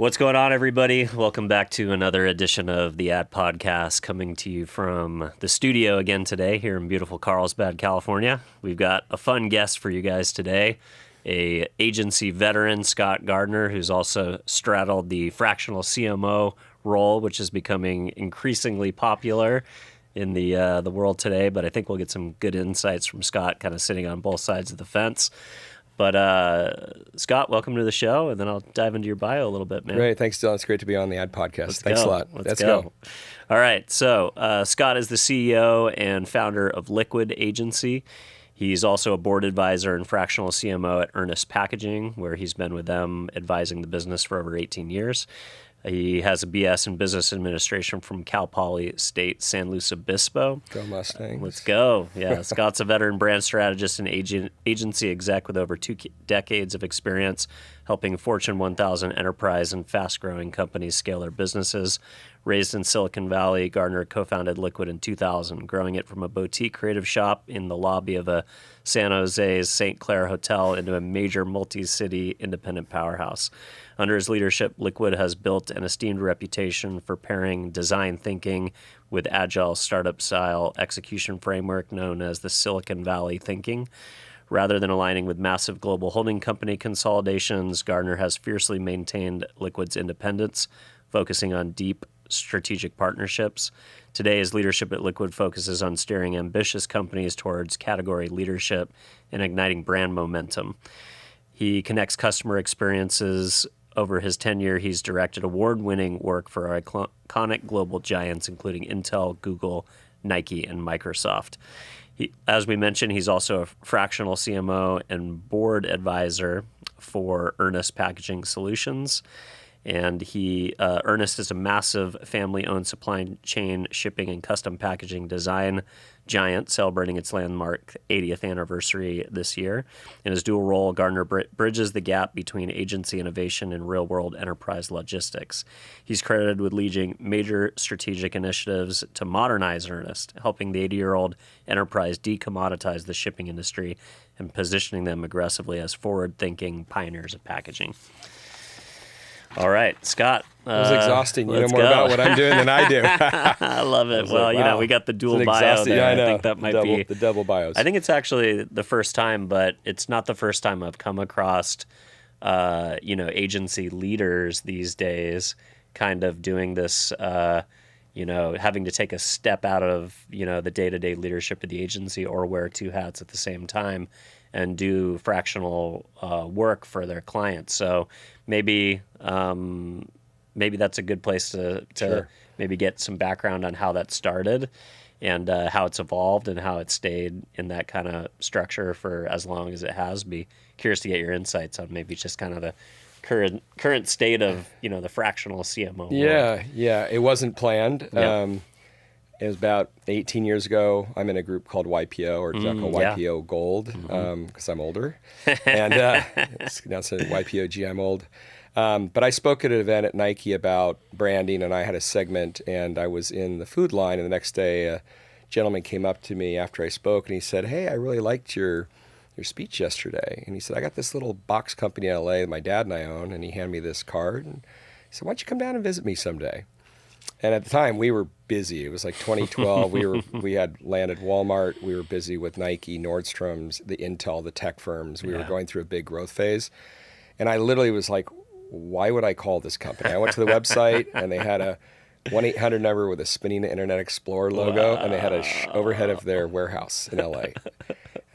What's going on, everybody? Welcome back to another edition of the Ad Podcast, coming to you from the studio again today here in beautiful Carlsbad, California. We've got a fun guest for you guys today, a agency veteran, Scott Gardner, who's also straddled the fractional CMO role, which is becoming increasingly popular in the world today. But I think we'll get some good insights from Scott, kind of sitting on both sides of the fence. But Scott, welcome to the show, and then I'll dive into your bio a little bit, man. Great. Thanks, Dylan. It's great to be on the Ad Podcast. Thanks a lot. Let's go. All right. So Scott is the CEO and founder of Liquid Agency. He's also a board advisor and fractional CMO at Earnest Packaging, where he's been with them advising the business for over 18 years. He has a BS in Business Administration from Cal Poly State San Luis Obispo. Go Mustangs. Let's go. Yeah, Scott's a veteran brand strategist and agency exec with over 2 decades of experience helping Fortune 1000 enterprise and fast-growing companies scale their businesses. Raised in Silicon Valley, Gardner co-founded Liquid in 2000, growing it from a boutique creative shop in the lobby of a San Jose's St. Clair Hotel into a major multi-city independent powerhouse. Under his leadership, Liquid has built an esteemed reputation for pairing design thinking with agile startup-style execution framework known as the Silicon Valley thinking. Rather than aligning with massive global holding company consolidations, Gardner has fiercely maintained Liquid's independence, focusing on deep strategic partnerships. Today, his leadership at Liquid focuses on steering ambitious companies towards category leadership and igniting brand momentum. He connects customer experiences. Over his tenure, he's directed award-winning work for iconic global giants, including Intel, Google, Nike, and Microsoft. As we mentioned, he's also a fractional CMO and board advisor for Earnest Packaging Solutions. And Earnest is a massive family-owned supply chain shipping and custom packaging design giant, celebrating its landmark 80th anniversary this year. In his dual role, Gardner bridges the gap between agency innovation and real-world enterprise logistics. He's credited with leading major strategic initiatives to modernize Earnest, helping the 80-year-old enterprise decommoditize the shipping industry and positioning them aggressively as forward-thinking pioneers of packaging. All right, Scott. It was exhausting. You know more about what I'm doing than I do. I love it. Well, wow. We got the dual bio there. Yeah, I know. I think that might be the double bios. I think it's actually the first time, but it's not the first time I've come across, agency leaders these days kind of doing this, having to take a step out of, the day-to-day leadership of the agency or wear two hats at the same time and do fractional work for their clients. So maybe that's a good place to Sure. maybe get some background on how that started and how it's evolved and how it stayed in that kind of structure for as long as it has. Be curious to get your insights on maybe just kind of the current state of the fractional CMO world. Yeah. It wasn't planned. Yep. It was about 18 years ago. I'm in a group called YPO, or called YPO Gold, because I'm older. And it's now said YPOG, I'm old. But I spoke at an event at Nike about branding, and I had a segment, and I was in the food line. And the next day, a gentleman came up to me after I spoke, and he said, "Hey, I really liked your speech yesterday." And he said, "I got this little box company in LA that my dad and I own," and he handed me this card. And he said, "Why don't you come down and visit me someday?" And at the time, we were busy. It was like 2012. We had landed Walmart. We were busy with Nike, Nordstrom's, the Intel, the tech firms. We were going through a big growth phase. And I literally was like, why would I call this company? I went to the website, and they had a 1-800 number with a spinning Internet Explorer logo, and they had a overhead of their warehouse in LA.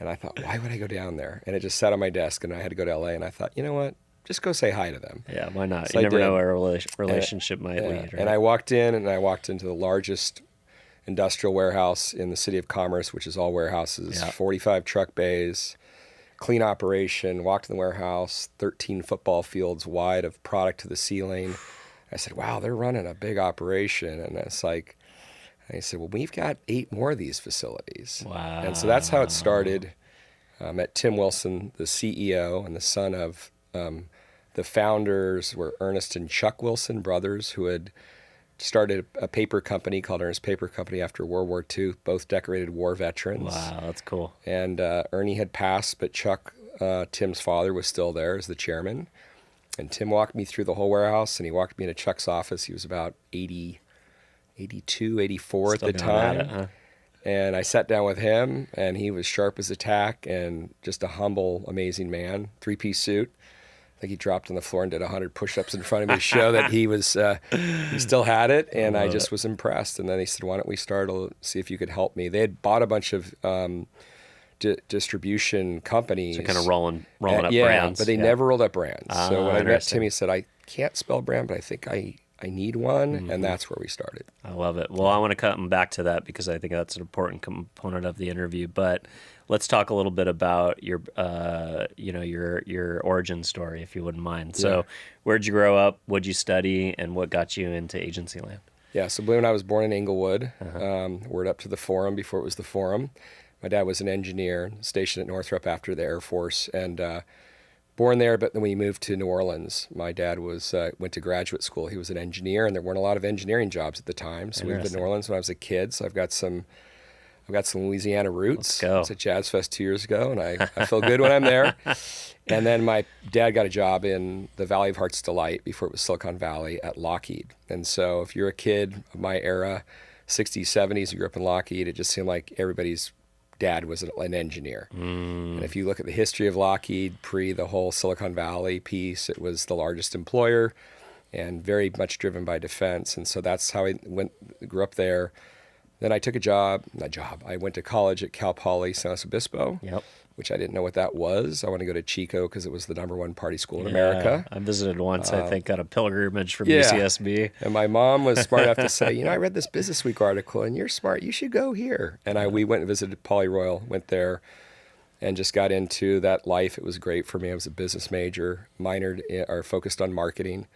And I thought, why would I go down there? And it just sat on my desk, and I had to go to LA, and I thought, you know what? Just go say hi to them. Yeah, why not? So you never know where a relationship might lead. Right? And I walked into the largest industrial warehouse in the city of Commerce, which is all warehouses, 45 truck bays, clean operation. Walked in the warehouse, 13 football fields wide of product to the ceiling. I said, wow, they're running a big operation. And it's like, I said, well, we've got 8 more of these facilities. Wow. And so that's how it started. I met Tim Wilson, the CEO and the son of the founders were Ernest and Chuck Wilson, brothers, who had started a paper company called Ernest Paper Company after World War II, both decorated war veterans. Wow, that's cool. And Ernie had passed, but Chuck, Tim's father, was still there as the chairman. And Tim walked me through the whole warehouse, and he walked me into Chuck's office. He was about 80, 82, 84 Still at the going at time. it, huh? And I sat down with him, and he was sharp as a tack and just a humble, amazing man. 3-piece suit. I think he dropped on the floor and did 100 push-ups in front of me to show that he still had it. And I just was impressed. And then he said, why don't we start to see if you could help me? They had bought a bunch of distribution companies. So kind of rolling up yeah, brands. but they never rolled up brands. So when I met interesting. Tim, he said, I can't spell brand, but I think I need one. And that's where we started. I love it. Well, I want to come back to that because I think that's an important component of the interview. But let's talk a little bit about your origin story, if you wouldn't mind. So, where'd you grow up? What'd you study? And what got you into agency land? Yeah. So when I was born in Inglewood, word up to the Forum before it was the Forum. My dad was an engineer stationed at Northrop after the Air Force, and born there, but then when he moved to New Orleans, my dad went to graduate school. He was an engineer, and there weren't a lot of engineering jobs at the time. So we moved to New Orleans when I was a kid. So I've got some Louisiana roots. Let's go. I was at Jazz Fest 2 years ago, and I feel good when I'm there. And then my dad got a job in the Valley of Heart's Delight before it was Silicon Valley at Lockheed. And so if you're a kid of my era, 60s, 70s, you grew up in Lockheed, it just seemed like everybody's dad was an engineer. And if you look at the history of Lockheed pre the whole Silicon Valley piece, it was the largest employer and very much driven by defense. And so that's how I grew up there. Then I took I went to college at Cal Poly San Luis Obispo, which I didn't know what that was. I want to go to Chico because it was the #1 party school in America. I visited once, I think, on a pilgrimage from UCSB. And my mom was smart enough to say, I read this Business Week article, and you're smart. You should go here. And we went and visited Poly Royal, went there, and just got into that life. It was great for me. I was a business major, focused on marketing.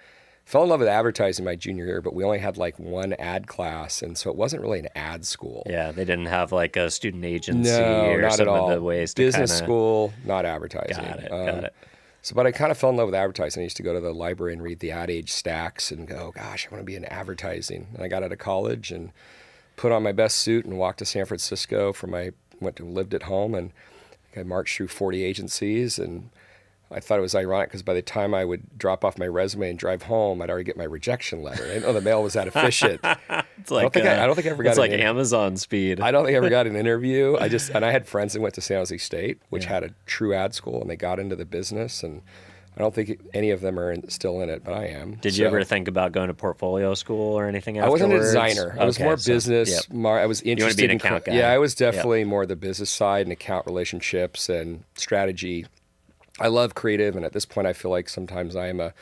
Fell in love with advertising my junior year, but we only had like one ad class, and so it wasn't really an ad school. Yeah, they didn't have like a student agency No, or not some at all. of the ways to Business school, not advertising. Got it. So, but I kind of fell in love with advertising. I used to go to the library and read the Ad Age stacks and go, gosh, I want to be in advertising. And I got out of college and put on my best suit and walked to San Francisco lived at home, and I marched through 40 agencies, and I thought it was ironic because by the time I would drop off my resume and drive home, I'd already get my rejection letter. I didn't know the mail was that efficient. It's like I don't think I ever got. It's like Amazon speed. I don't think I ever got an interview. And I had friends that went to San Jose State, which had a true ad school, and they got into the business. And I don't think any of them are still in it, but I am. Did you ever think about going to portfolio school or anything afterwards? I wasn't a designer. I was more business. I was interested. You want to be an account guy? Yeah, I was definitely more the business side and account relationships and strategy. I love creative, and at this point, I feel like sometimes I am a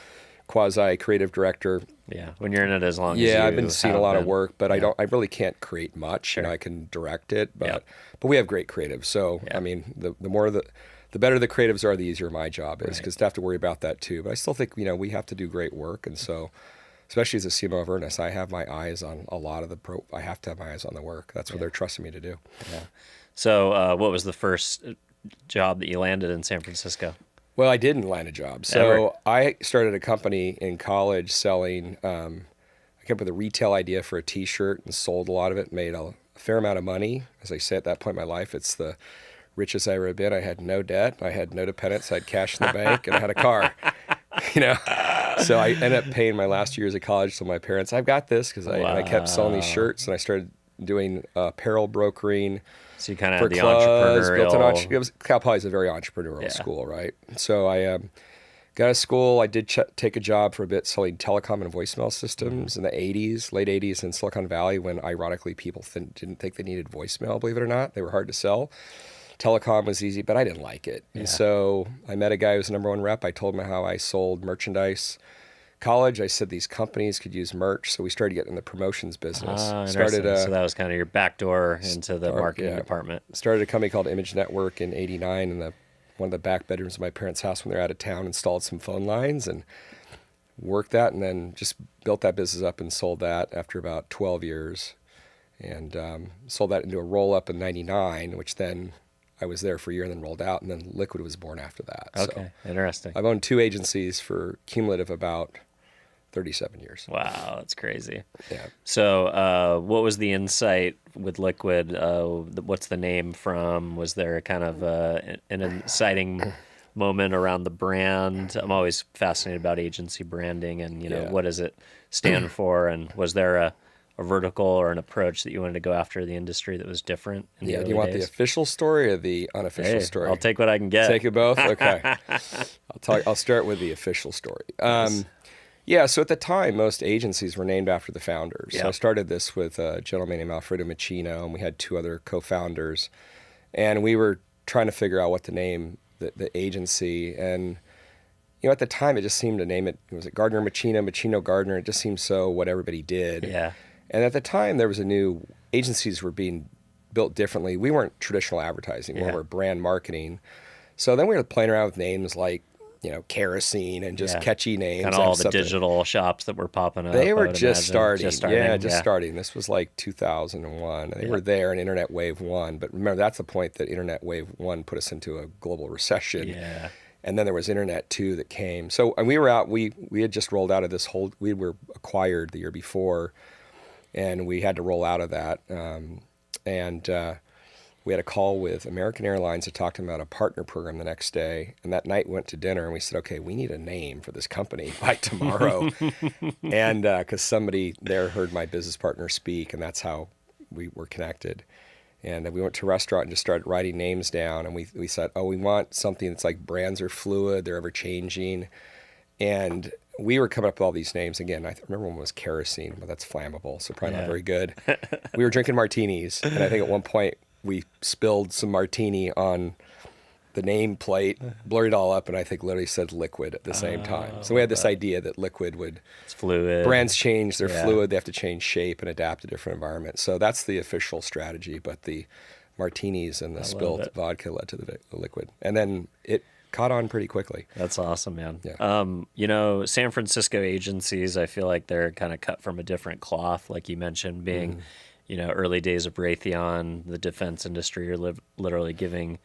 quasi-creative director. Yeah, when you're in it as long as you I've been seeing a lot of work, but I really can't create much. Sure. I can direct it, but we have great creatives. So I mean, the better the creatives are, the easier my job is, because I have to worry about that too. But I still think we have to do great work, and so especially as a CMO of Earnest, I have my eyes on a lot of I have to have my eyes on the work. That's what they're trusting me to do. Yeah. So, what was the first job that you landed in San Francisco? Well, I didn't land a job. So I started a company in college selling, I came up with a retail idea for a T-shirt and sold a lot of it, made a fair amount of money. As I say, at that point in my life, it's the richest I ever been. I had no debt. I had no dependents. I had cash in the bank, and I had a car. So I ended up paying my last years of college to my parents. I've got this, because I kept selling these shirts, and I started doing apparel brokering. So you kind of for had the entrepreneurial. Cal Poly is a very entrepreneurial school, right? So I got out of school. I did take a job for a bit selling telecom and voicemail systems in the late 80s in Silicon Valley, when ironically people didn't think they needed voicemail, believe it or not. They were hard to sell. Telecom was easy, but I didn't like it. And so I met a guy who was the #1 rep. I told him how I sold merchandise. College, I said these companies could use merch, so we started getting in the promotions business. So that was kind of your backdoor into the marketing department. Started a company called Image Network in '89 in one of the back bedrooms of my parents' house when they're out of town. Installed some phone lines and worked that, and then just built that business up and sold that after about 12 years, and sold that into a roll-up in '99, which then I was there for a year and then rolled out, and then Liquid was born after that. Okay, so interesting. I've owned 2 agencies for cumulative about 37 years. Wow, that's crazy. Yeah. So what was the insight with Liquid? What's the name from? Was there kind of an inciting moment around the brand? I'm always fascinated about agency branding and, what does it stand for? And was there a vertical or an approach that you wanted to go after the industry that was different in the early Do you want days? the official story or the unofficial story? I'll take what I can get. Take it both? Okay. I'll start with the official story. Nice. Yeah, so at the time, most agencies were named after the founders. Yep. So I started this with a gentleman named Alfredo Machino, and we had 2 other co-founders. And we were trying to figure out what to name the agency. And, at the time, it just seemed to name it, was it Gardner Machino, Machino Gardner? It just seemed so what everybody did. Yeah. And at the time, there was agencies were being built differently. We weren't traditional advertising, we were brand marketing. So then we were playing around with names like, kerosene and just catchy names. Kind of all the digital shops that were popping up. They were just starting. Yeah, starting. This was like 2001. They were there in Internet Wave 1. But remember, that's the point that Internet Wave 1 put us into a global recession. Yeah. And then there was Internet 2 that came. So, and we were out, we had just rolled out of we were acquired the year before, and we had to roll out of that. We had a call with American Airlines to talk to them about a partner program the next day. And that night we went to dinner and we said, okay, we need a name for this company by tomorrow. And because somebody there heard my business partner speak, and that's how we were connected. And we went to a restaurant and just started writing names down. And we said, we want something that's like brands are fluid, they're ever changing. And we were coming up with all these names. Again, I remember one was kerosene, but that's flammable, so probably not very good. We were drinking martinis, and I think at one point we spilled some martini on the nameplate, blurred it all up, and I think literally said liquid at the same time. So we had this idea that liquid it's fluid. Brands change, they're fluid, they have to change shape and adapt to different environments. So that's the official strategy, but the martinis and the spilled vodka led to the liquid. And then it caught on pretty quickly. That's awesome, man. Yeah. San Francisco agencies, I feel like they're kind of cut from a different cloth, like you mentioned, being, early days of Raytheon, the defense industry, you're literally giving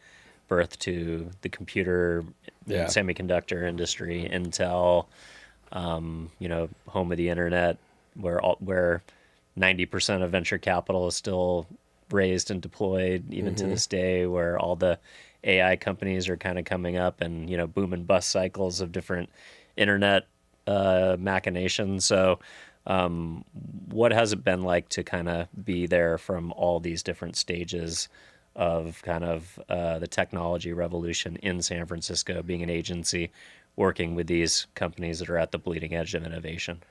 birth to the computer and semiconductor industry, Intel, home of the internet, where 90% of venture capital is still raised and deployed, even to this day, where all the AI companies are kind of coming up, and boom and bust cycles of different internet machinations. So what has it been like to kind of be there from all these different stages of kind of the technology revolution in San Francisco, being an agency, working with these companies that are at the bleeding edge of innovation?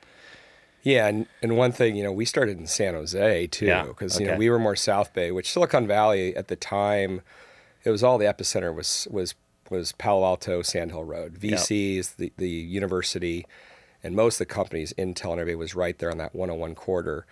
Yeah, and one thing, we started in San Jose too, because we were more South Bay, which Silicon Valley at the time, it was all the epicenter was Palo Alto, Sand Hill Road, VCs, the university, and most of the companies, Intel and everybody was right there on that 101 corridor.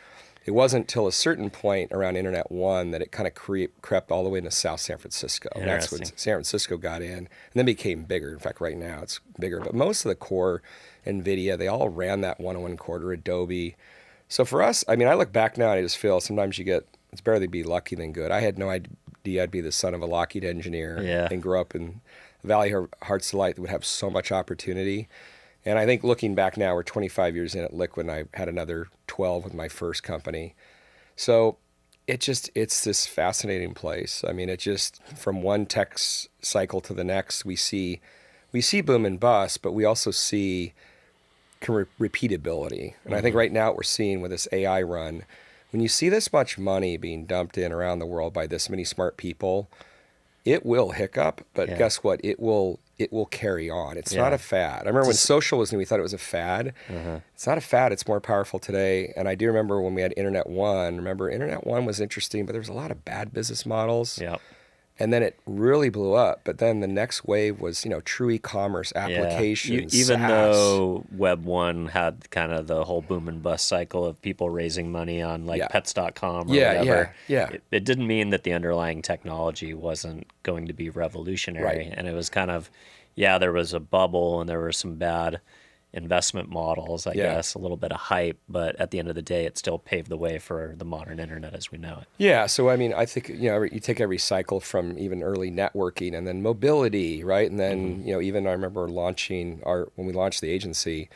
It wasn't until a certain point around Internet 1 that it kind of crept all the way into South San Francisco. That's when San Francisco got in, and then became bigger. In fact, right now it's bigger. But most of the core, NVIDIA, they all ran that 101 corridor, Adobe. So for us, I look back now and I just feel sometimes it's better to be lucky than good. I had no idea I'd be the son of a Lockheed engineer and grow up in the Valley of Hearts Delight that would have so much opportunity. And I think looking back now, we're 25 years in at Liquid, and I had another 12 with my first company. So it's this fascinating place. It just, from one tech cycle to the next, we see boom and bust, but we also see repeatability. And I think right now what we're seeing with this AI run, when you see this much money being dumped in around the world by this many smart people, it will hiccup, but guess what? It will carry on. It's not a fad. I remember when social was new, we thought it was a fad. It's not a fad. It's more powerful today. And I do remember when we had Internet 1. Remember, Internet 1 was interesting, but there was a lot of bad business models. And then it really blew up. But then the next wave was, true e-commerce applications. Even SaaS. though Web 1 had kind of the whole boom and bust cycle of people raising money on pets.com or whatever, it didn't mean that the underlying technology wasn't going to be revolutionary. And it was kind of, there was a bubble and there were some bad investment models, I guess, a little bit of hype, but at the end of the day, it still paved the way for the modern internet as we know it. Yeah, so I think, you take every cycle from even early networking and then mobility, right? And then, even I remember when we launched the agency,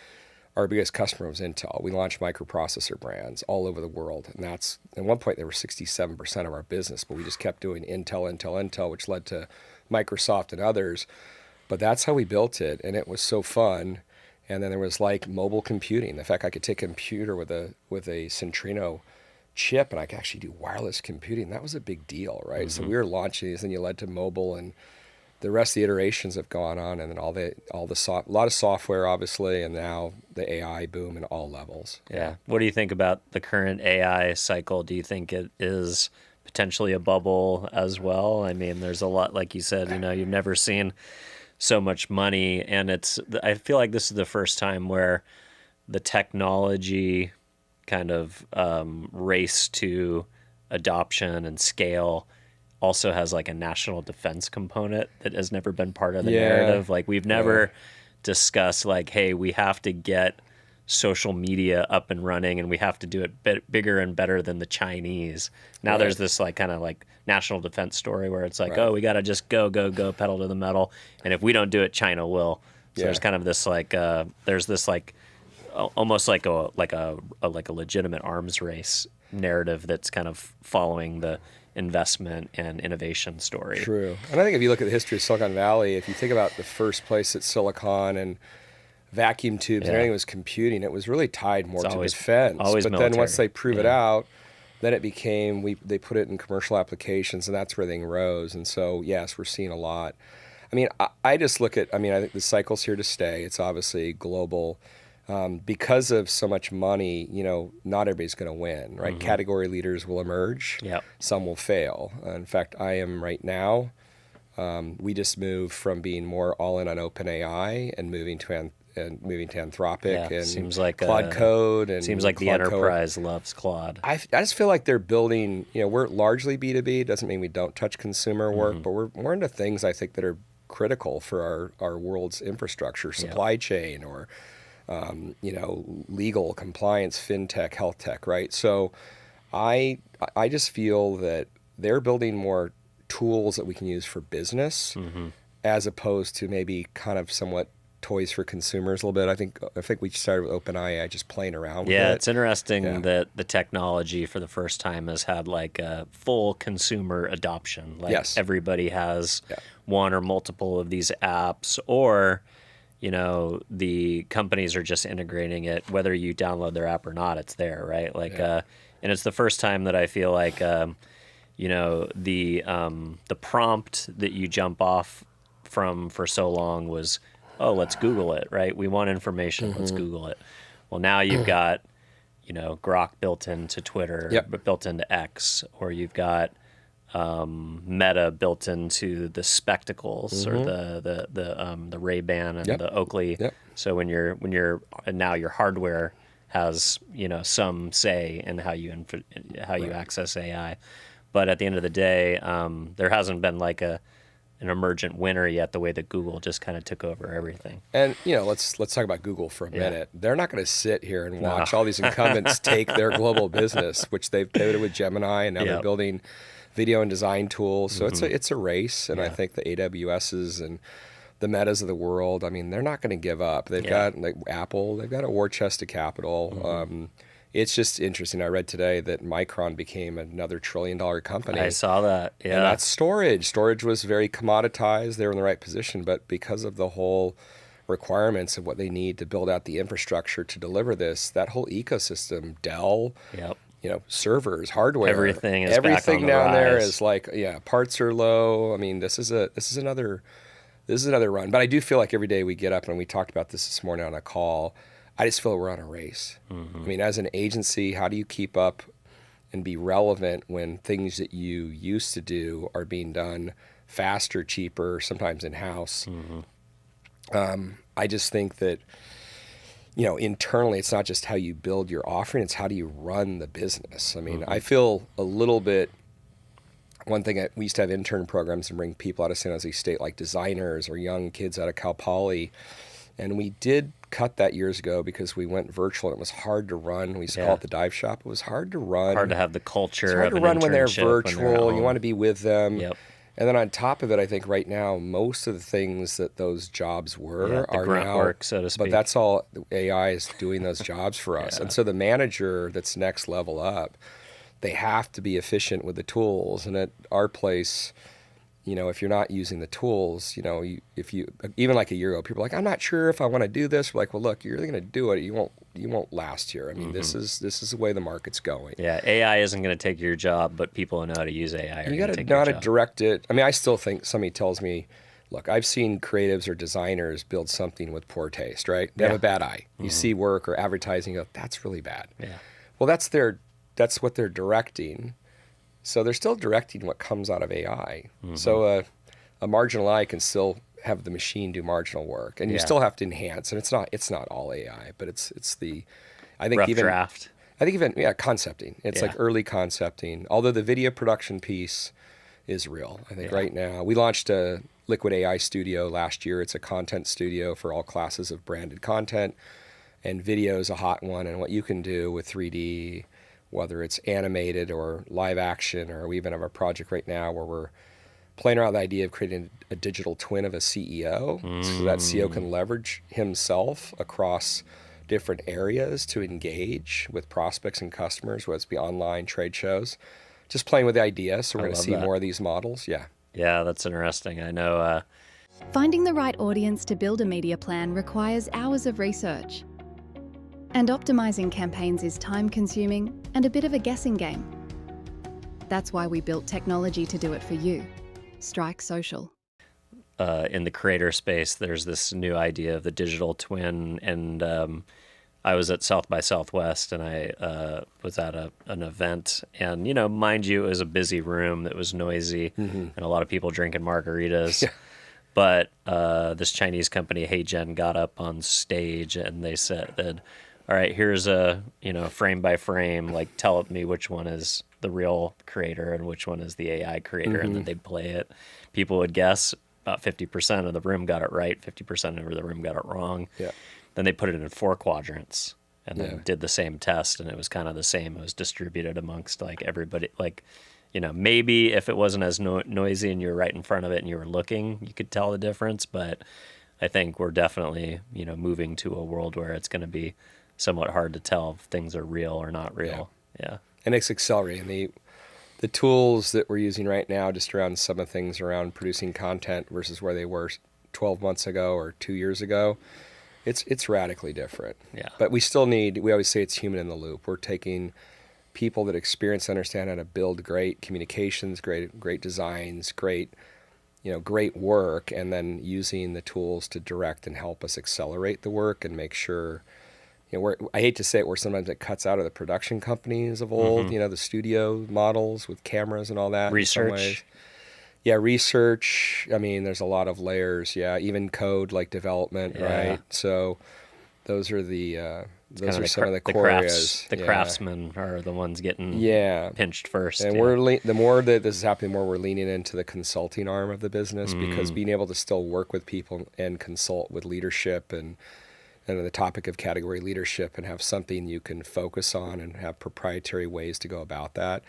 our biggest customer was Intel. We launched microprocessor brands all over the world. And that's, at one point, they were 67% of our business, but we just kept doing Intel, which led to Microsoft and others. But that's how we built it, and it was so fun. And then there was like mobile computing. The fact I could take a computer with a Centrino chip and I could actually do wireless computing, that was a big deal, right? So we were launching these, and you led to mobile, and the rest of the iterations have gone on, and then a lot of software, obviously, and now the AI boom in all levels. Yeah. What do you think about the current AI cycle? Do you think it is potentially a bubble as well? I mean, there's a lot, like you said, you've never seen so much money, and I feel like this is the first time where the technology kind of race to adoption and scale also has like a national defense component that has never been part of the narrative. Like we've never discussed like, hey, we have to get social media up and running, and we have to do it bigger and better than the Chinese. Now there's this like kind of like national defense story where it's like, oh, we got to just go, pedal to the metal, and if we don't do it, China will. So there's kind of this like there's this like almost like a legitimate arms race narrative that's kind of following the investment and innovation story. True. And I think if you look at the history of Silicon Valley, if you think about the first place that silicon and vacuum tubes and everything was computing, it was really tied more to defense. But military. Then once they prove it out, then it became, they put it in commercial applications, and that's where everything rose. And so, yes, we're seeing a lot. I mean, I just look at, I think the cycle's here to stay. It's obviously global. Because of so much money, not everybody's going to win, right? Category leaders will emerge. Some will fail. In fact, I am right now, we just moved from being more all in on OpenAI and moving to Anthropic and seems like Claude Code. And seems like Claude the enterprise loves Claude. I just feel like they're building, we're largely B2B. It doesn't mean we don't touch consumer work, but we're more into things I think that are critical for our world's infrastructure, supply chain, or legal, compliance, fintech, health tech, right? So I just feel that they're building more tools that we can use for business as opposed to maybe kind of somewhat toys for consumers a little bit. I think we started with OpenAI just playing around with it. Yeah, it's interesting that the technology for the first time has had like a full consumer adoption. Like everybody has one or multiple of these apps, or the companies are just integrating it, whether you download their app or not, it's there, right? Like, and it's the first time that I feel like, the prompt that you jump off from for so long was, oh, let's Google it, right? We want information, let's Google it. Well, now you've got, Grok built into Twitter, built into X, or you've got Meta built into the spectacles or the Ray-Ban and the Oakley. So when you're now your hardware has some say in how you access AI, but at the end of the day, there hasn't been like an emergent winner yet, the way that Google just kind of took over everything. And let's talk about Google for a minute. They're not going to sit here and watch all these incumbents take their global business, which they've pivoted with Gemini, and now they're building video and design tools. So it's a race, and I think the AWSs and the Metas of the world, they're not going to give up. They've got like Apple, they've got a war chest of capital. It's just interesting. I read today that Micron became another $1 trillion company. I saw that. Yeah. And that's storage. Storage was very commoditized. They were in the right position, but because of the whole requirements of what they need to build out the infrastructure to deliver this, that whole ecosystem, Dell, servers, hardware, everything is back on the down rise. There is like, parts are low. This is another run. But I do feel like every day we get up, and we talked about this morning on a call, I just feel we're on a race. As an agency, how do you keep up and be relevant when things that you used to do are being done faster, cheaper, sometimes in-house? I just think that, internally, it's not just how you build your offering, it's how do you run the business. I feel a little bit, one thing, we used to have intern programs and bring people out of San Jose State, like designers or young kids out of Cal Poly. And we did cut that years ago because we went virtual, and it was hard to run. We used to call it the dive shop. It was hard to run. Hard to have the culture. It's hard to run when they're virtual. You want to be with them. And then on top of it, I think right now, most of the things that those jobs were are grunt now work, so to speak. But that's all AI is doing those jobs for us. And so the manager that's next level up, they have to be efficient with the tools. And at our place, if you're not using the tools, if you even like a year ago, people are like, I'm not sure if I want to do this. We're like, well, look, you're going to do it. You won't last here. I mean, this is the way the market's going. Yeah, AI isn't going to take your job, but people who know how to use AI are You going got to to take know your how to job. direct it. I mean, I still think somebody tells me, look, I've seen creatives or designers build something with poor taste, right? They have a bad eye. You see work or advertising, you go, that's really bad. Yeah. Well, that's what they're directing. So they're still directing what comes out of AI. So a marginal eye can still have the machine do marginal work, and you still have to enhance. And it's not all AI, but it's I think Rough even draft. I think even concepting. It's like early concepting. Although the video production piece is real. I think right now we launched a Liquid AI studio last year. It's a content studio for all classes of branded content, and video is a hot one. And what you can do with 3D, whether it's animated or live action, or we even have a project right now where we're playing around with the idea of creating a digital twin of a CEO, so that CEO can leverage himself across different areas to engage with prospects and customers, whether it's be online trade shows. Just playing with the idea. So we're going to see more of these models. Yeah. Yeah, that's interesting. I know. Finding the right audience to build a media plan requires hours of research. And optimizing campaigns is time-consuming and a bit of a guessing game. That's why we built technology to do it for you. Strike Social. In the creator space, there's this new idea of the digital twin, and I was at South by Southwest, and I was at an event, and mind you, it was a busy room that was noisy, and a lot of people drinking margaritas. Yeah. But this Chinese company, HeyGen, got up on stage, and they said that, all right, here's a frame by frame, like tell me which one is the real creator and which one is the AI creator, and then they'd play it. People would guess. About 50% of the room got it right, 50% of the room got it wrong. Yeah. Then they put it in 4 quadrants and then did the same test, and it was kind of the same. It was distributed amongst like everybody. Like, maybe if it wasn't as noisy and you were right in front of it and you were looking, you could tell the difference. But I think we're definitely, moving to a world where it's going to be somewhat hard to tell if things are real or not real. Yeah. And it's accelerating. The tools that we're using right now, just around some of the things around producing content versus where they were 12 months ago or 2 years ago, it's radically different. Yeah. But we always say it's human in the loop. We're taking people that experience, understand how to build great communications, great designs, great work, and then using the tools to direct and help us accelerate the work and make sure. I hate to say it, where sometimes it cuts out of the production companies of old, the studio models with cameras and all that. Research. In some ways. Yeah, research. I mean, there's a lot of layers. Yeah, even code like development, right? So those are some of the core areas. The craftsmen are the ones getting pinched first. And the more that this is happening, the more we're leaning into the consulting arm of the business, because being able to still work with people and consult with leadership and the topic of category leadership, and have something you can focus on and have proprietary ways to go about that.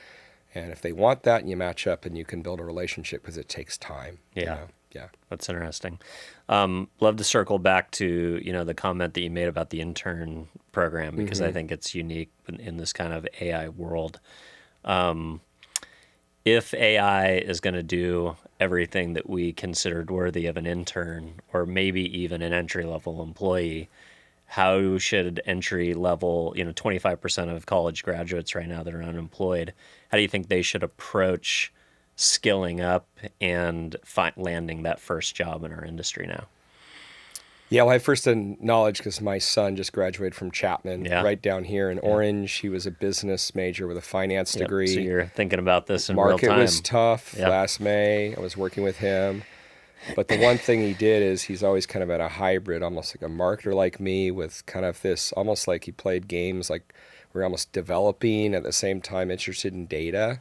And if they want that, you match up and you can build a relationship, because it takes time. Yeah. Yeah. That's interesting. Love to circle back to, the comment that you made about the intern program, because I think it's unique in this kind of AI world. If AI is going to do everything that we considered worthy of an intern, or maybe even an entry-level employee, how should entry-level, 25% of college graduates right now that are unemployed, how do you think they should approach skilling up and landing that first job in our industry now? Yeah, well, I first acknowledge, because my son just graduated from Chapman, right down here in Orange. He was a business major with a finance degree. So you're thinking about this in real time. Market was tough last May. I was working with him. But the one thing he did is he's always kind of at a hybrid, almost like a marketer like me, with kind of this, almost like he played games, like we're almost developing at the same time interested in data.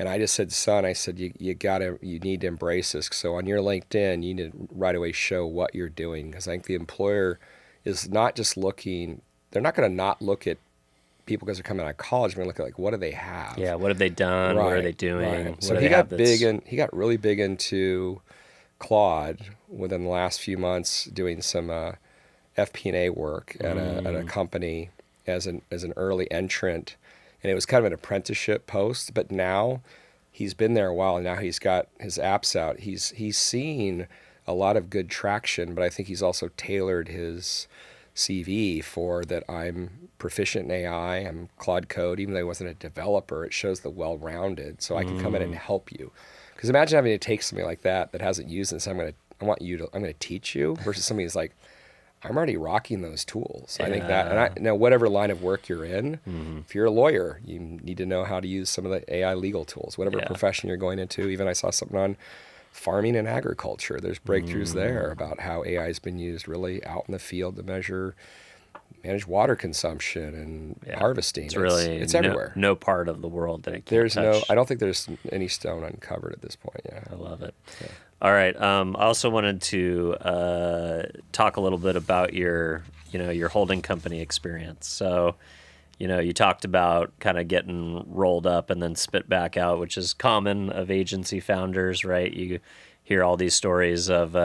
And I just said, son, you need to embrace this. So on your LinkedIn, you need to right away show what you're doing, because I think the employer is not just looking, they're not going to not look at people because they're coming out of college. They're going to look at, like, what do they have? Yeah, what have they done? What are they doing? Right. So he got really big into Claude within the last few months, doing some FP&A work at a company as an early entrant. And it was kind of an apprenticeship post, but now he's been there a while, and now he's got his apps out. He's seen a lot of good traction, but I think he's also tailored his CV for that. I'm proficient in AI, I'm Claude Code, even though I wasn't a developer, it shows the well-rounded, so I can come in and help you. Because imagine having to take something like that hasn't used it, and say, I'm going to teach you, versus somebody who's like, I'm already rocking those tools. I think that, and I know whatever line of work you're in, if you're a lawyer, you need to know how to use some of the AI legal tools, whatever profession you're going into. Even I saw something on farming and agriculture. There's breakthroughs there about how AI has been used really out in the field to manage water consumption and harvesting. It's everywhere. No part of the world that it can't There's touch. I don't think there's any stone uncovered at this point. Yeah, I love it. Yeah. All right. I also wanted to talk a little bit about your holding company experience. So, you talked about kind of getting rolled up and then spit back out, which is common of agency founders, right? You hear all these stories of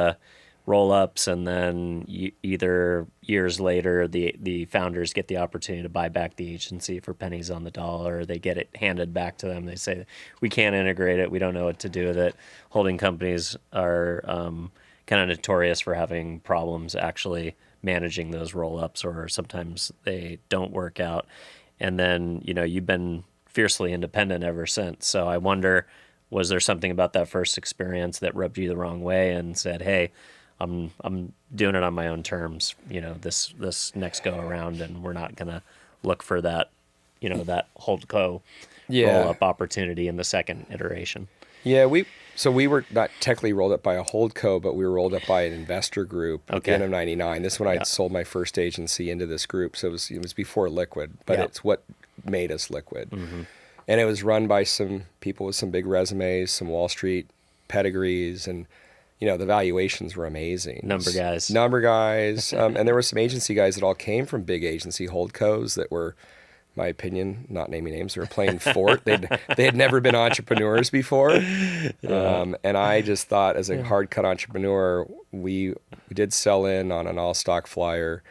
roll-ups, and then either years later, the founders get the opportunity to buy back the agency for pennies on the dollar, or they get it handed back to them. They say, we can't integrate it, we don't know what to do with it. Holding companies are kind of notorious for having problems actually managing those roll-ups, or sometimes they don't work out. And then, you've been fiercely independent ever since. So I wonder, was there something about that first experience that rubbed you the wrong way and said, hey, I'm doing it on my own terms, this next go around, and we're not going to look for that, that holdco roll-up opportunity in the second iteration? Yeah, we were not technically rolled up by a holdco, but we were rolled up by an investor group at the end of '99. This is when I'd sold my first agency into this group, so it was before Liquid, but it's what made us Liquid. And it was run by some people with some big resumes, some Wall Street pedigrees, and the valuations were amazing. Number guys. And there were some agency guys that all came from big agency holdcos that were, in my opinion, not naming names, they were playing fort. They had never been entrepreneurs before. And I just thought, as a hard-cut entrepreneur, we did sell in on an all-stock flyer,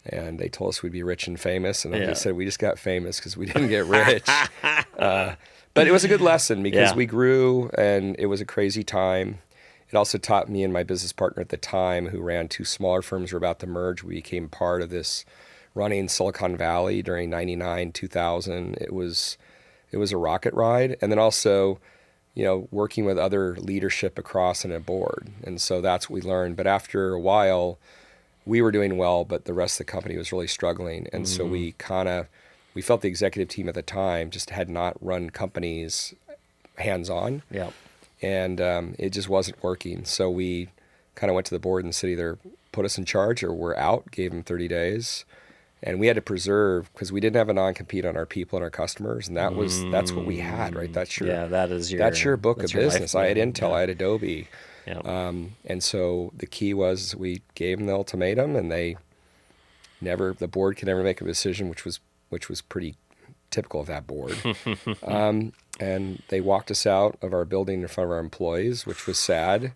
and they told us we'd be rich and famous. And I just said, we just got famous because we didn't get rich. But it was a good lesson because we grew, and it was a crazy time. It also taught me and my business partner at the time, who ran two smaller firms, were about to merge. We became part of this running Silicon Valley during 99, 2000. It was a rocket ride. And then also, working with other leadership across and a board. And so that's what we learned. But after a while, we were doing well, but the rest of the company was really struggling. And so we felt the executive team at the time just had not run companies hands-on. Yeah. And it just wasn't working. So we kind of went to the board and said, either put us in charge or we're out, gave them 30 days. And we had to preserve, because we didn't have a non-compete on our people and our customers. And that's what we had, right? That's your book of business. I had Intel, I had Adobe. Yeah. And so the key was we gave them the ultimatum, and the board could never make a decision, which was pretty typical of that board. And they walked us out of our building in front of our employees, which was sad.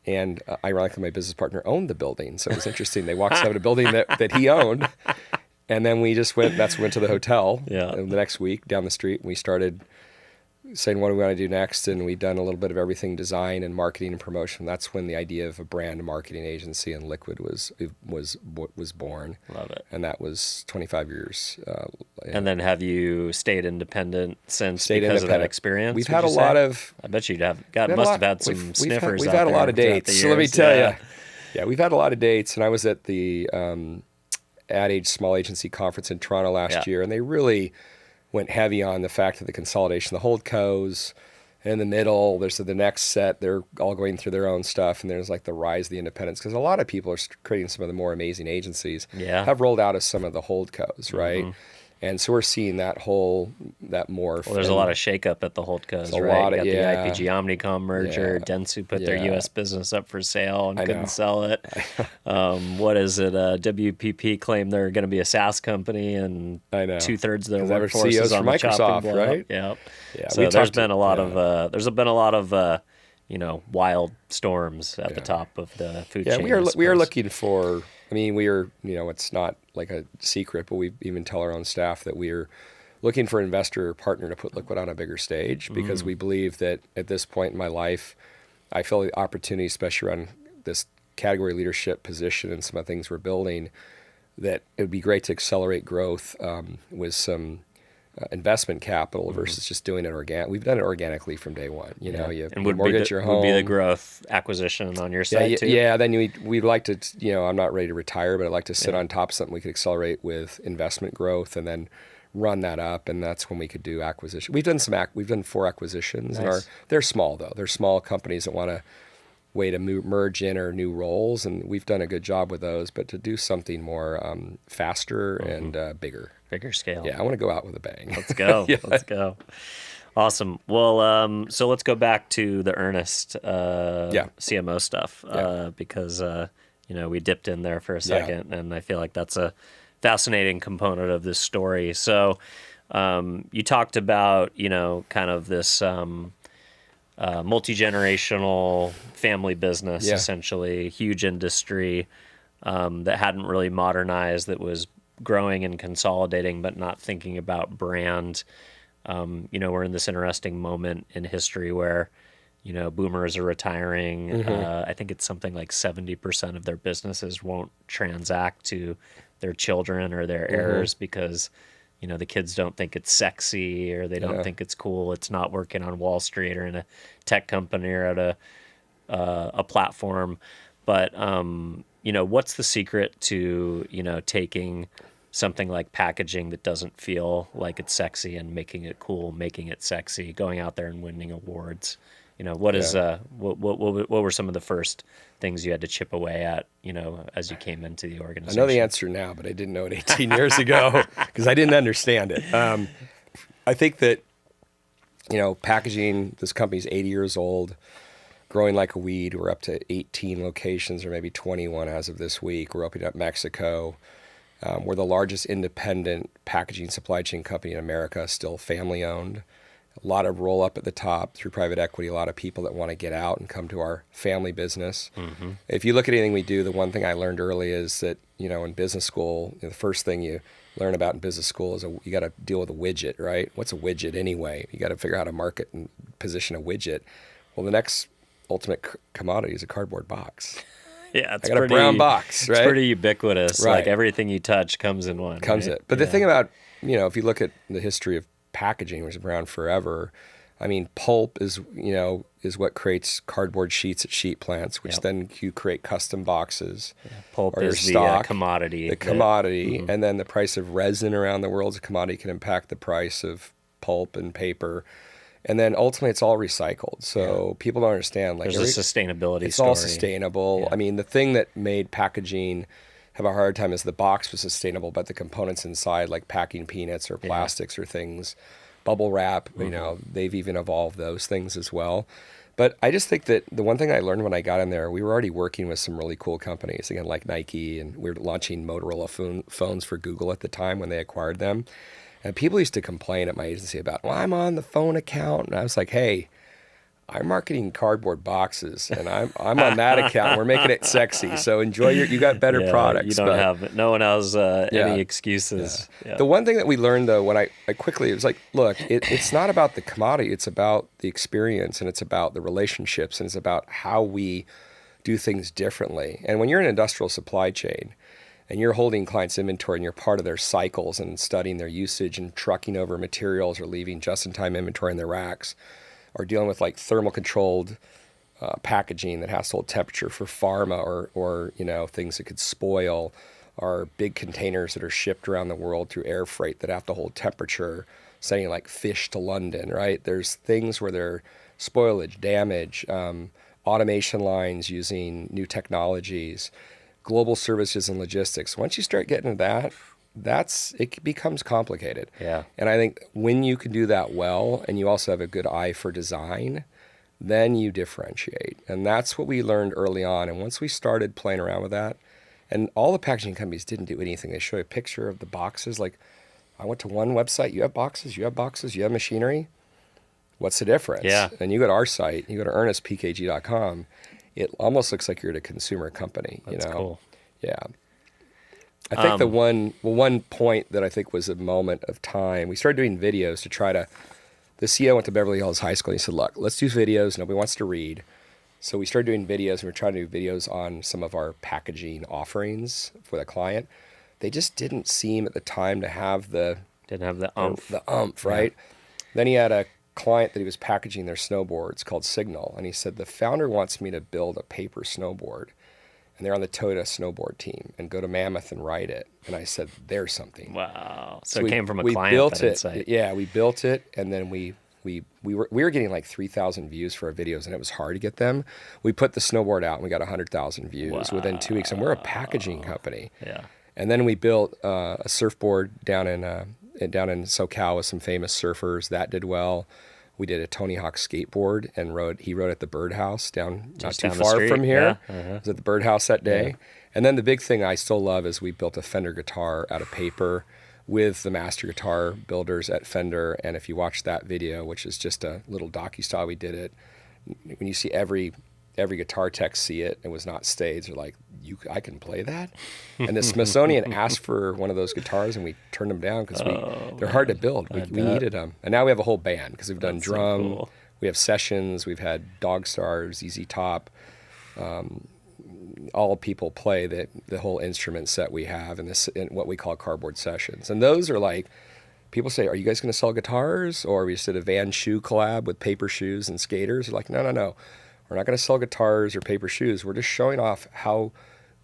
And ironically, my business partner owned the building. So it was interesting. They walked us out of a building that he owned. And then we just went to the hotel the next week down the street. And we started saying, what do we want to do next? And we'd done a little bit of everything, design and marketing and promotion. That's when the idea of a brand marketing agency and Liquid was born. Love it. And that was 25 years. And then have you stayed independent since because of that experience? We've had a lot of... I bet you'd must have had some sniffers. We've had a lot of dates. So let me tell you. Yeah, we've had a lot of dates. And I was at the Ad Age Small Agency Conference in Toronto last year, and they really went heavy on the fact of the consolidation of the holdcos. In the middle, there's the next set. They're all going through their own stuff, and there's like the rise of the independents, because a lot of people are creating some of the more amazing agencies. Have rolled out of some of the holdcos, right? And so we're seeing that morph. Well, there's a lot of shakeup at the holdcos, right? You got the IPG Omnicom merger. Dentsu put their U.S. business up for sale and couldn't sell it. What is it? WPP claimed they're going to be a SaaS company, and 2/3 of their workforce is on the chopping block. Right? Yeah. So there's been a lot of wild storms at the top of the food chain. We are looking for. I mean, it's not like a secret, but we even tell our own staff that we're looking for an investor or partner to put Liquid on a bigger stage, because we believe that at this point in my life, I feel the opportunity, especially around this category leadership position and some of the things we're building, that it would be great to accelerate growth with some investment capital versus just doing it organic. We've done it organically from day one. You know, you mortgage your home. Would be the growth acquisition on your side too? Yeah, then we'd like to, you know, I'm not ready to retire, but I'd like to sit on top of something we could accelerate with investment growth and then run that up, and that's when we could do acquisition. We've done we've done 4 acquisitions. Nice. And they're small though. They're small companies that want a way to merge in or new roles, and we've done a good job with those. But to do something more faster and bigger scale. Yeah, I want to go out with a bang. Let's go. Let's go. Awesome. Well, so let's go back to the earnest CMO stuff because you know, we dipped in there for a second, and I feel like that's a fascinating component of this story. So you talked about, you know, kind of this multi-generational family business, essentially, huge industry that hadn't really modernized, that was growing and consolidating, but not thinking about brand. You know, we're in this interesting moment in history where, you know, boomers are retiring. I think it's something like 70% of their businesses won't transact to their children or their heirs because, you know, the kids don't think it's sexy, or they don't think it's cool. It's not working on Wall Street or in a tech company or at a platform. But, you know, what's the secret to, you know, taking something like packaging that doesn't feel like it's sexy and making it cool, making it sexy, going out there and winning awards? You know, what were some of the first things you had to chip away at, you know, as you came into the organization? I know the answer now, but I didn't know it 18 years ago because I didn't understand it. I think that, you know, packaging, this company's 80 years old, growing like a weed. We're up to 18 locations, or maybe 21 as of this week. We're opening up Mexico. We're the largest independent packaging supply chain company in America, still family owned. A lot of roll up at the top through private equity, a lot of people that want to get out and come to our family business. If you look at anything we do, the one thing I learned early is that, you know, in business school, you know, the first thing you learn about in business school is you got to deal with a widget, right? What's a widget anyway? You got to figure out how to market and position a widget. Well, the next ultimate commodity is a cardboard box. Yeah, it's I got a brown box, right? It's pretty ubiquitous. Right. Like everything you touch comes in one. But the thing about, you know, if you look at the history of packaging, which has been around forever, I mean, pulp is what creates cardboard sheets at sheet plants, which then you create custom boxes. Pulp or is stock, the commodity. The commodity, and then the price of resin around the world as a commodity can impact the price of pulp and paper. And then ultimately, it's all recycled. So people don't understand. Like, there's a sustainability It's story. all sustainable. Yeah. I mean, the thing that made packaging have a hard time is the box was sustainable, but the components inside, like packing peanuts or plastics or things, bubble wrap, you know, they've even evolved those things as well. But I just think that the one thing I learned when I got in there, we were already working with some really cool companies, again, like Nike, and we were launching Motorola phones for Google at the time when they acquired them. And people used to complain at my agency about, well, I'm on the phone account. And I was like, hey, I'm marketing cardboard boxes, and I'm on that account. We're making it sexy. So enjoy you got better products. You don't have, no one has any excuses. Yeah. The one thing that we learned, though, when I quickly, it was like, look, it's not about the commodity. It's about the experience, and it's about the relationships, and it's about how we do things differently. And when you're in an industrial supply chain, and you're holding clients' inventory and you're part of their cycles and studying their usage and trucking over materials or leaving just-in-time inventory in their racks, or dealing with like thermal controlled packaging that has to hold temperature for pharma or you know, things that could spoil, or big containers that are shipped around the world through air freight that have to hold temperature, sending like fish to London, right? There's things where they're spoilage, damage, automation lines using new technologies, global services and logistics. Once you start getting into that, it becomes complicated. Yeah. And I think when you can do that well, and you also have a good eye for design, then you differentiate. And that's what we learned early on. And once we started playing around with that, and all the packaging companies didn't do anything. They show you a picture of the boxes. Like, I went to one website, you have boxes, you have machinery. What's the difference? Yeah. And you go to our site, you go to earnestpkg.com, it almost looks like you're at a consumer company. That's you know? cool. Yeah. I think the one point that I think was a moment of time, we started doing videos to try to, the CEO went to Beverly Hills High School and he said, look, let's do videos. Nobody wants to read. So we started doing videos and we're trying to do videos on some of our packaging offerings for the client. They just didn't seem at the time to have the oomph. The oomph, right? Yeah. Then he had a client that he was packaging their snowboards called Signal. And he said, the founder wants me to build a paper snowboard. And they're on the Toyota snowboard team and go to Mammoth and ride it. And I said, there's something. Wow. So it came from a client. We built it. Yeah, we built it. And then we were getting like 3,000 views for our videos, and it was hard to get them. We put the snowboard out and we got 100,000 views within 2 weeks. And we're a packaging company. Yeah. And then we built a surfboard down in SoCal with some famous surfers. That did well. We did a Tony Hawk skateboard and he rode at the Birdhouse not too far from here. Yeah. Uh-huh. I was at the Birdhouse that day. Yeah. And then the big thing I still love is we built a Fender guitar out of paper with the master guitar builders at Fender. And if you watch that video, which is just a little docu-style, we did it. When you see every guitar tech see it and was not staged, they're like, I can play that? And the Smithsonian asked for one of those guitars and we turned them down because they're hard to build. We needed them. And now we have a whole band because we've done drum, so cool. We have sessions, we've had Dog Star, ZZ Top, all people play the whole instrument set we have in what we call cardboard sessions. And those are like, people say, are you guys going to sell guitars? Or we just did a Van shoe collab with paper shoes and skaters. They're like, no. We're not going to sell guitars or paper shoes. We're just showing off how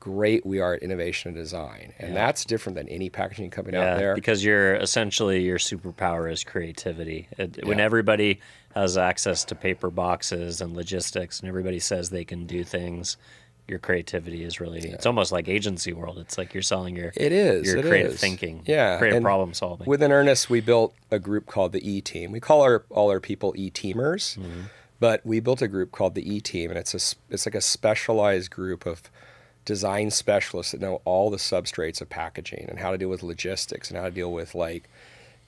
great we are at innovation and design. And that's different than any packaging company out there. Because your superpower is creativity. When everybody has access to paper boxes and logistics and everybody says they can do things, your creativity is really, it's almost like agency world. It's like you're selling your creative thinking, creative problem solving. Within Earnest, we built a group called the E-Team. We call all our people E-Teamers. Mm-hmm. But we built a group called the E-Team, and it's like a specialized group of design specialists that know all the substrates of packaging and how to deal with logistics and how to deal with, like,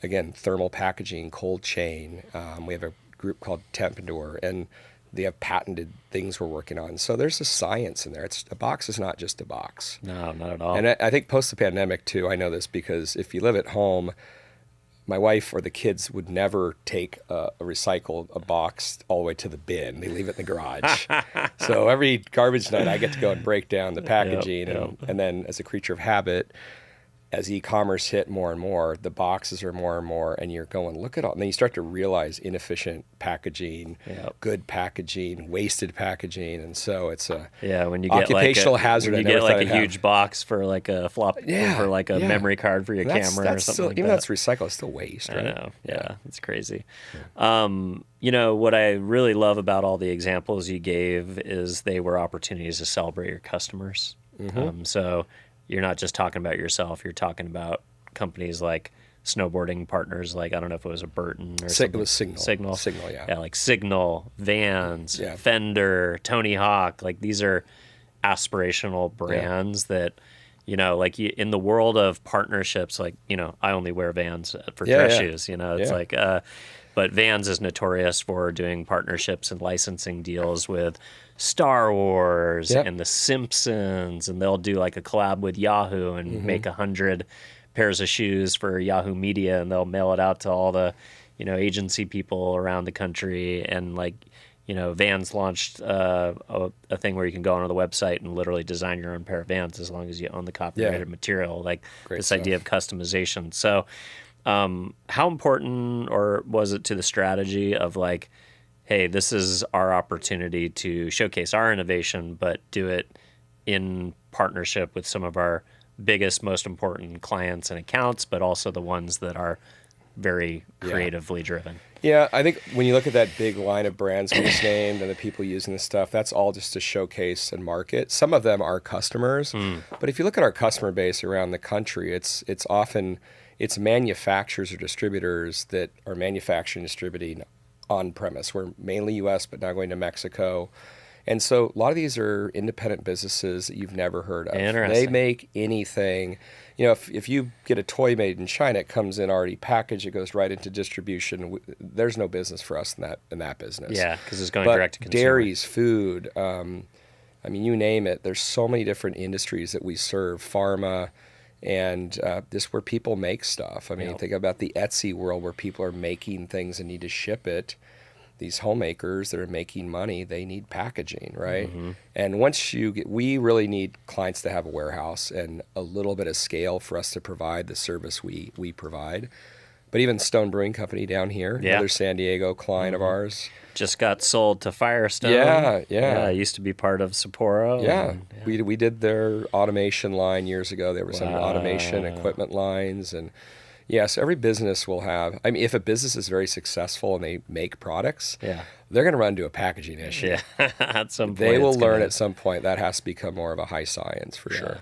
again, thermal packaging, cold chain. We have a group called Tempendure, and they have patented things we're working on. So there's a science in there. A box is not just a box. No, not at all. And I think post the pandemic, too, I know this because if you live at home, my wife or the kids would never take a box all the way to the bin. They leave it in the garage. So every garbage night, I get to go and break down the packaging. And then as a creature of habit, as e-commerce hit more and more, the boxes are more and more, and you're going, look at all. And then you start to realize inefficient packaging, good packaging, wasted packaging. And so it's a when you get occupational hazard. When you get like a huge box for like a flop, for like a memory card for your camera or something like that. Even though it's recycled, it's still waste, right? I know. Yeah, it's crazy. Yeah. What I really love about all the examples you gave is they were opportunities to celebrate your customers. Mm-hmm. So you're not just talking about yourself. You're talking about companies like snowboarding partners, like, I don't know if it was a Burton or something. It was Signal. Signal, yeah. Yeah, like Signal, Vans, Fender, Tony Hawk. Like, these are aspirational brands that, like in the world of partnerships, like, I only wear Vans for dress shoes. It's like, but Vans is notorious for doing partnerships and licensing deals with Star Wars and The Simpsons, and they'll do like a collab with Yahoo and make 100 pairs of shoes for Yahoo Media, and they'll mail it out to all the, agency people around the country. And like, Vans launched a thing where you can go onto the website and literally design your own pair of Vans as long as you own the copyrighted material. Like Great this stuff. Idea of customization. So how important or was it to the strategy of like, hey, this is our opportunity to showcase our innovation, but do it in partnership with some of our biggest, most important clients and accounts, but also the ones that are very creatively driven. Yeah, I think when you look at that big line of brands we just named and the people using this stuff, that's all just to showcase and market. Some of them are customers, but if you look at our customer base around the country, it's often manufacturers or distributors that are manufacturing and distributing on premise. We're mainly U.S., but now going to Mexico. And so a lot of these are independent businesses that you've never heard of. They make anything. If you get a toy made in China, it comes in already packaged. It goes right into distribution. There's no business for us in that business. Yeah, because it's going direct to consumer. Dairies, food, you name it. There's so many different industries that we serve, pharma, and just where people make stuff. I mean, Yep. think about the Etsy world where people are making things and need to ship it. These homemakers that are making money, they need packaging, right? And once we really need clients to have a warehouse and a little bit of scale for us to provide the service we provide. But even Stone Brewing Company down here, another San Diego client of ours. Just got sold to Firestone. Yeah. It used to be part of Sapporo. Yeah. We did their automation line years ago. There were some automation equipment lines. And yes, every business will have, I mean, if a business is very successful and they make products, they're going to run into a packaging issue. Yeah, at some point. They will learn at some point that has to become more of a high science for sure.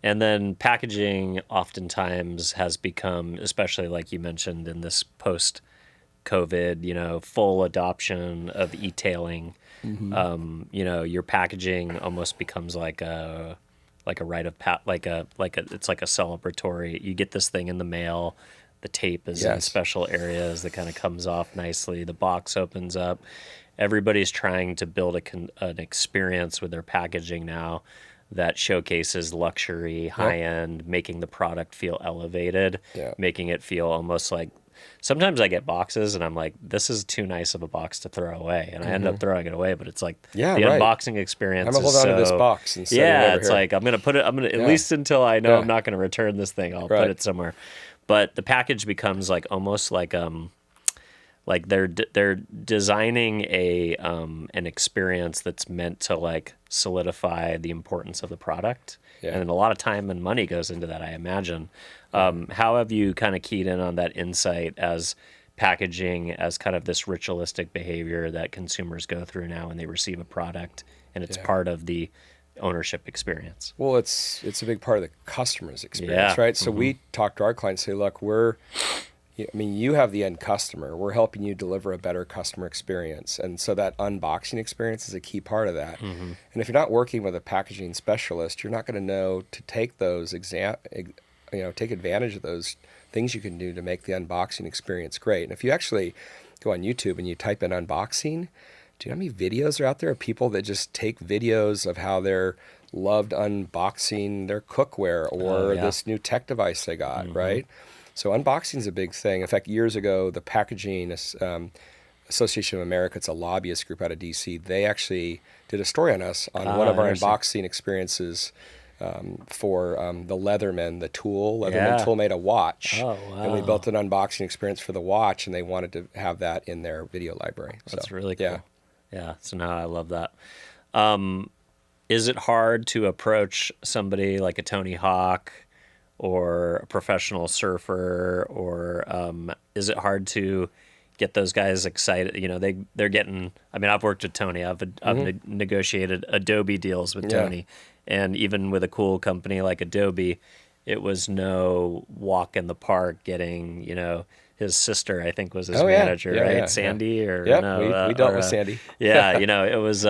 And then packaging oftentimes has become, especially like you mentioned in this post-COVID, full adoption of e-tailing. Your packaging almost becomes like a rite of it's like a celebratory. You get this thing in the mail. The tape is in special areas that kind of comes off nicely. The box opens up. Everybody's trying to build an experience with their packaging now that showcases luxury, high-end, making the product feel elevated, making it feel almost like, sometimes I get boxes and I'm like, this is too nice of a box to throw away. And I end up throwing it away, but it's like the unboxing experience I'm going to hold on to this box and set it over it's here. like, I'm going to at least until I know I'm not going to return this thing, I'll put it somewhere. But the package becomes like almost like they're designing an experience that's meant to like solidify the importance of the product, and a lot of time and money goes into that, I imagine. How have you kind of keyed in on that insight as packaging as kind of this ritualistic behavior that consumers go through now when they receive a product, and it's part of the ownership experience? Well, it's a big part of the customer's experience, right? So we talk to our clients, say, look, you have the end customer. We're helping you deliver a better customer experience. And so that unboxing experience is a key part of that. And if you're not working with a packaging specialist, you're not going to know to take those take advantage of those things you can do to make the unboxing experience great. And if you actually go on YouTube and you type in unboxing, do you know how many videos are out there of people that just take videos of how they're loved unboxing their cookware or this new tech device they got, right? So unboxing is a big thing. In fact, years ago, the Packaging Association of America, it's a lobbyist group out of D.C., they actually did a story on us on one of our unboxing experiences for the Leatherman, the tool. Leatherman tool made a watch. Oh, wow. And we built an unboxing experience for the watch, and they wanted to have that in their video library. That's really cool. Yeah, so now I love that. Is it hard to approach somebody like a Tony Hawk or a professional surfer, or is it hard to get those guys excited? They're getting, I've worked with Tony. I've negotiated Adobe deals with Tony. And even with a cool company like Adobe, it was no walk in the park getting, his sister, I think, was his manager, right? Yeah, Sandy or no? We dealt with Sandy. It was,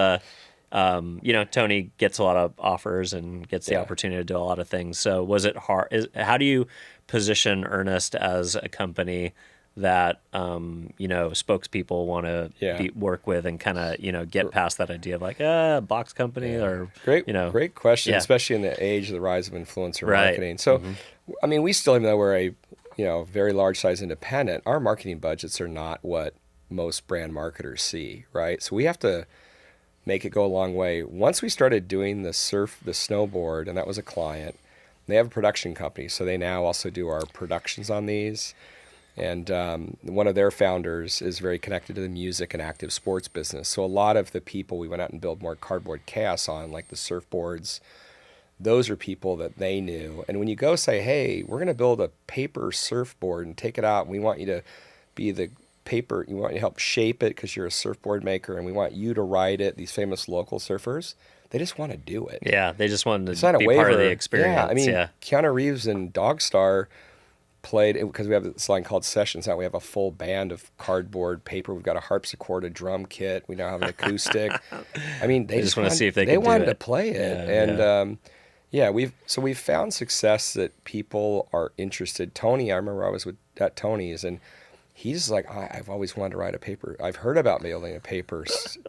Tony gets a lot of offers and gets the opportunity to do a lot of things. So was it hard? How do you position Earnest as a company that, spokespeople want to work with and kind of, get past that idea of like, box company or, Great question, especially in the age of the rise of influencer marketing. So, we still, even though we're a, very large size independent, our marketing budgets are not what most brand marketers see, right? So we have to make it go a long way. Once we started doing the snowboard, and that was a client, they have a production company, so they now also do our productions on these. And one of their founders is very connected to the music and active sports business. So a lot of the people we went out and built more cardboard chaos on, like the surfboards, those are people that they knew. And when you go say, hey, we're going to build a paper surfboard and take it out, and we want you to be the paper, you want you to help shape it because you're a surfboard maker, and we want you to ride it, these famous local surfers, they just want to do it. Yeah, they just wanted to be part of the experience. Yeah, Keanu Reeves and Dogstar played, because we have this line called Sessions now. We have a full band of cardboard paper. We've got a harpsichord, a drum kit. We now have an acoustic. They just want to see if they wanted to play it. We've found success that people are interested. Tony, I remember I was at Tony's, and he's like, I've always wanted to ride a paper. I've heard about building a paper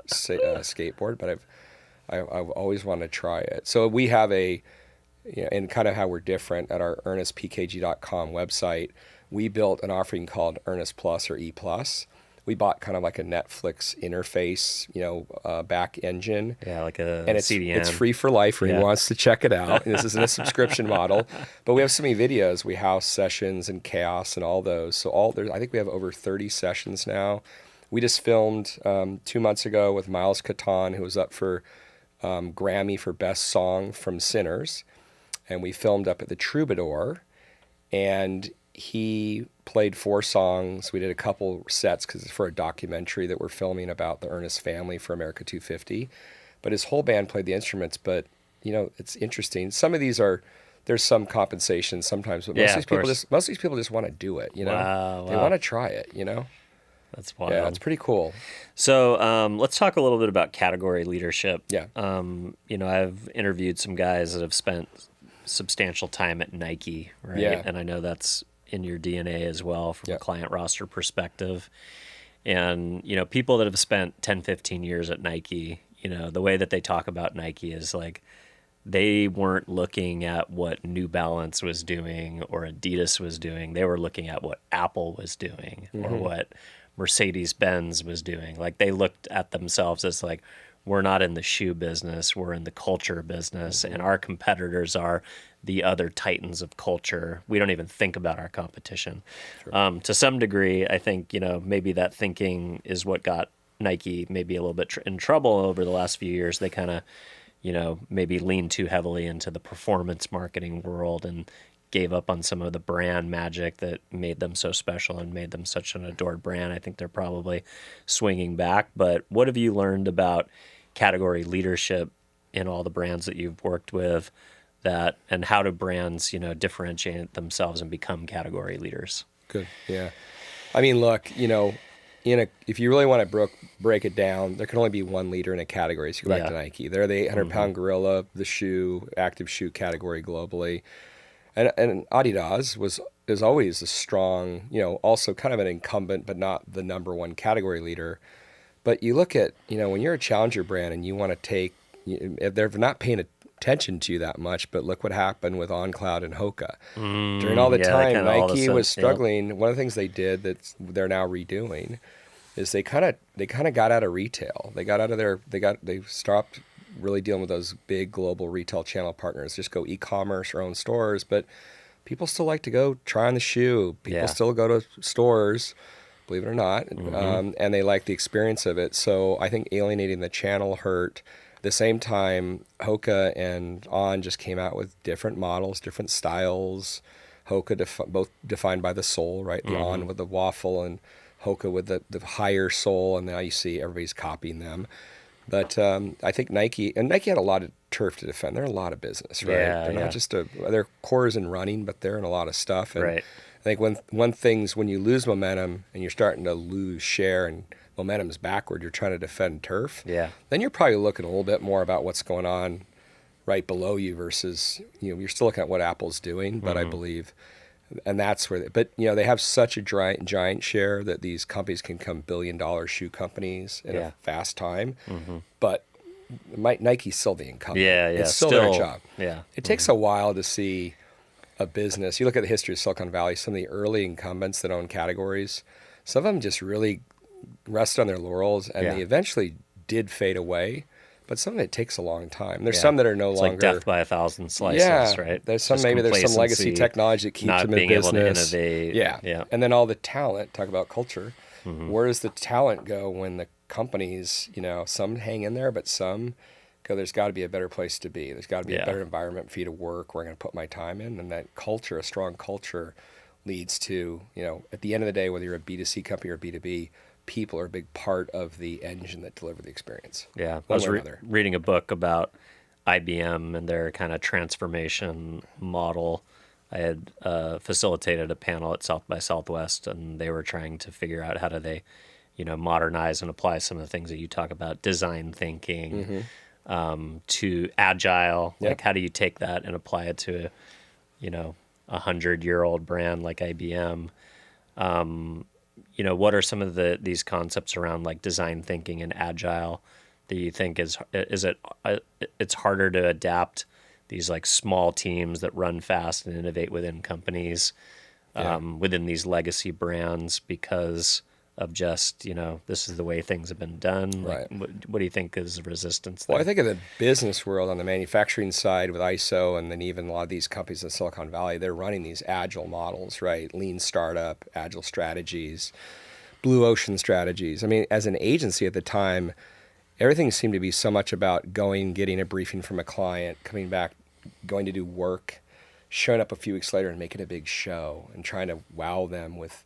skateboard, but I've always wanted to try it. So we have and kind of how we're different at our earnestpkg.com website, we built an offering called Earnest Plus or E Plus. We bought kind of like a Netflix interface, back engine. Yeah, like a and it's, CDN. It's free for life for who wants to check it out. And this isn't a subscription model, but we have so many videos. We house sessions and chaos and all those. So I think we have over 30 sessions now. We just filmed 2 months ago with Miles Catan, who was up for Grammy for Best Song from Sinners. And we filmed up at the Troubadour, and he played 4 songs. We did a couple sets because it's for a documentary that we're filming about the Ernest family for America 250. But his whole band played the instruments. But, it's interesting. Some of these there's some compensation sometimes, but most of these people just want to do it, Wow. They want to try it, That's wild. Yeah, it's pretty cool. So let's talk a little bit about category leadership. Yeah. I've interviewed some guys that have spent substantial time at Nike, right? Yeah. And I know that's in your DNA as well from a client roster perspective. And, people that have spent 10, 15 years at Nike, the way that they talk about Nike is like they weren't looking at what New Balance was doing or Adidas was doing. They were looking at what Apple was doing or what Mercedes-Benz was doing. Like they looked at themselves as like, we're not in the shoe business, we're in the culture business, and our competitors are the other titans of culture. We don't even think about our competition. To some degree, I think, maybe that thinking is what got Nike maybe a little bit in trouble over the last few years. They kind of, maybe leaned too heavily into the performance marketing world and gave up on some of the brand magic that made them so special and made them such an adored brand. I think they're probably swinging back. But what have you learned about category leadership in all the brands that you've worked with, and how do brands, differentiate themselves and become category leaders? Good. Yeah. I mean, look, if you really want to break it down, there can only be one leader in a category. So you go back to Nike. They're the 800-pound gorilla, the active shoe category globally. And Adidas is always a strong, also kind of an incumbent, but not the number one category leader. But you look at, when you're a challenger brand and you want to take, they're not paying attention to you that much, but look what happened with OnCloud and Hoka. During all the time Nike was struggling, one of the things they did that they're now redoing is they kind of got out of retail. They got out of they stopped really dealing with those big global retail channel partners, just go e-commerce or own stores, but people still like to go try on the shoe. People still go to stores, believe it or not, and they like the experience of it. So I think alienating the channel hurt. At the same time, Hoka and On just came out with different models, different styles. Hoka both defined by the sole, right? The On with the waffle and Hoka with the higher sole, and now you see everybody's copying them. But I think Nike had a lot of turf to defend. They're in a lot of business, right? They're not just their core is in running, but they're in a lot of stuff. And I think when you lose momentum and you're starting to lose share and momentum's backward, you're trying to defend turf. Yeah. Then you're probably looking a little bit more about what's going on right below you versus, you're still looking at what Apple's doing, but I believe, and that's where, they have such a giant share that these companies can become billion-dollar shoe companies in a fast time. But Nike's still the incumbent. It's still their job. It takes a while to see a business. You look at the history of Silicon Valley, some of the early incumbents that own categories, some of them just really rest on their laurels, and they eventually did fade away. But some of it takes a long time. There's some that are no longer. Like death by 1,000 slices, right? There's some there's some legacy technology that keeps them in business. Not being able to innovate. Yeah. And then all the talent. Talk about culture. Where does the talent go when the companies? Some hang in there, but some go. There's got to be a better place to be. There's got to be a better environment for you to work. Where I'm going to put my time in, and that culture, a strong culture, leads to at the end of the day, whether you're a B2C company or B2B. People are a big part of the engine that deliver the experience. Yeah, I was reading a book about IBM and their kind of transformation model. I had facilitated a panel at South by Southwest, and they were trying to figure out how do they, modernize and apply some of the things that you talk about, design thinking, to agile. Like, how do you take that and apply it to, 100-year-old brand like IBM? What are some of these concepts around like design thinking and agile that you think it's harder to adapt these like small teams that run fast and innovate within companies, within these legacy brands because of just, this is the way things have been done. Like, Right. what do you think is the resistance there? Well, I think in the business world, on the manufacturing side with ISO, and then even a lot of these companies in Silicon Valley, they're running these agile models, right? Lean startup, agile strategies, blue ocean strategies. I mean, as an agency at the time, everything seemed to be so much about going, getting a briefing from a client, coming back, going to do work, showing up a few weeks later and making a big show and trying to wow them with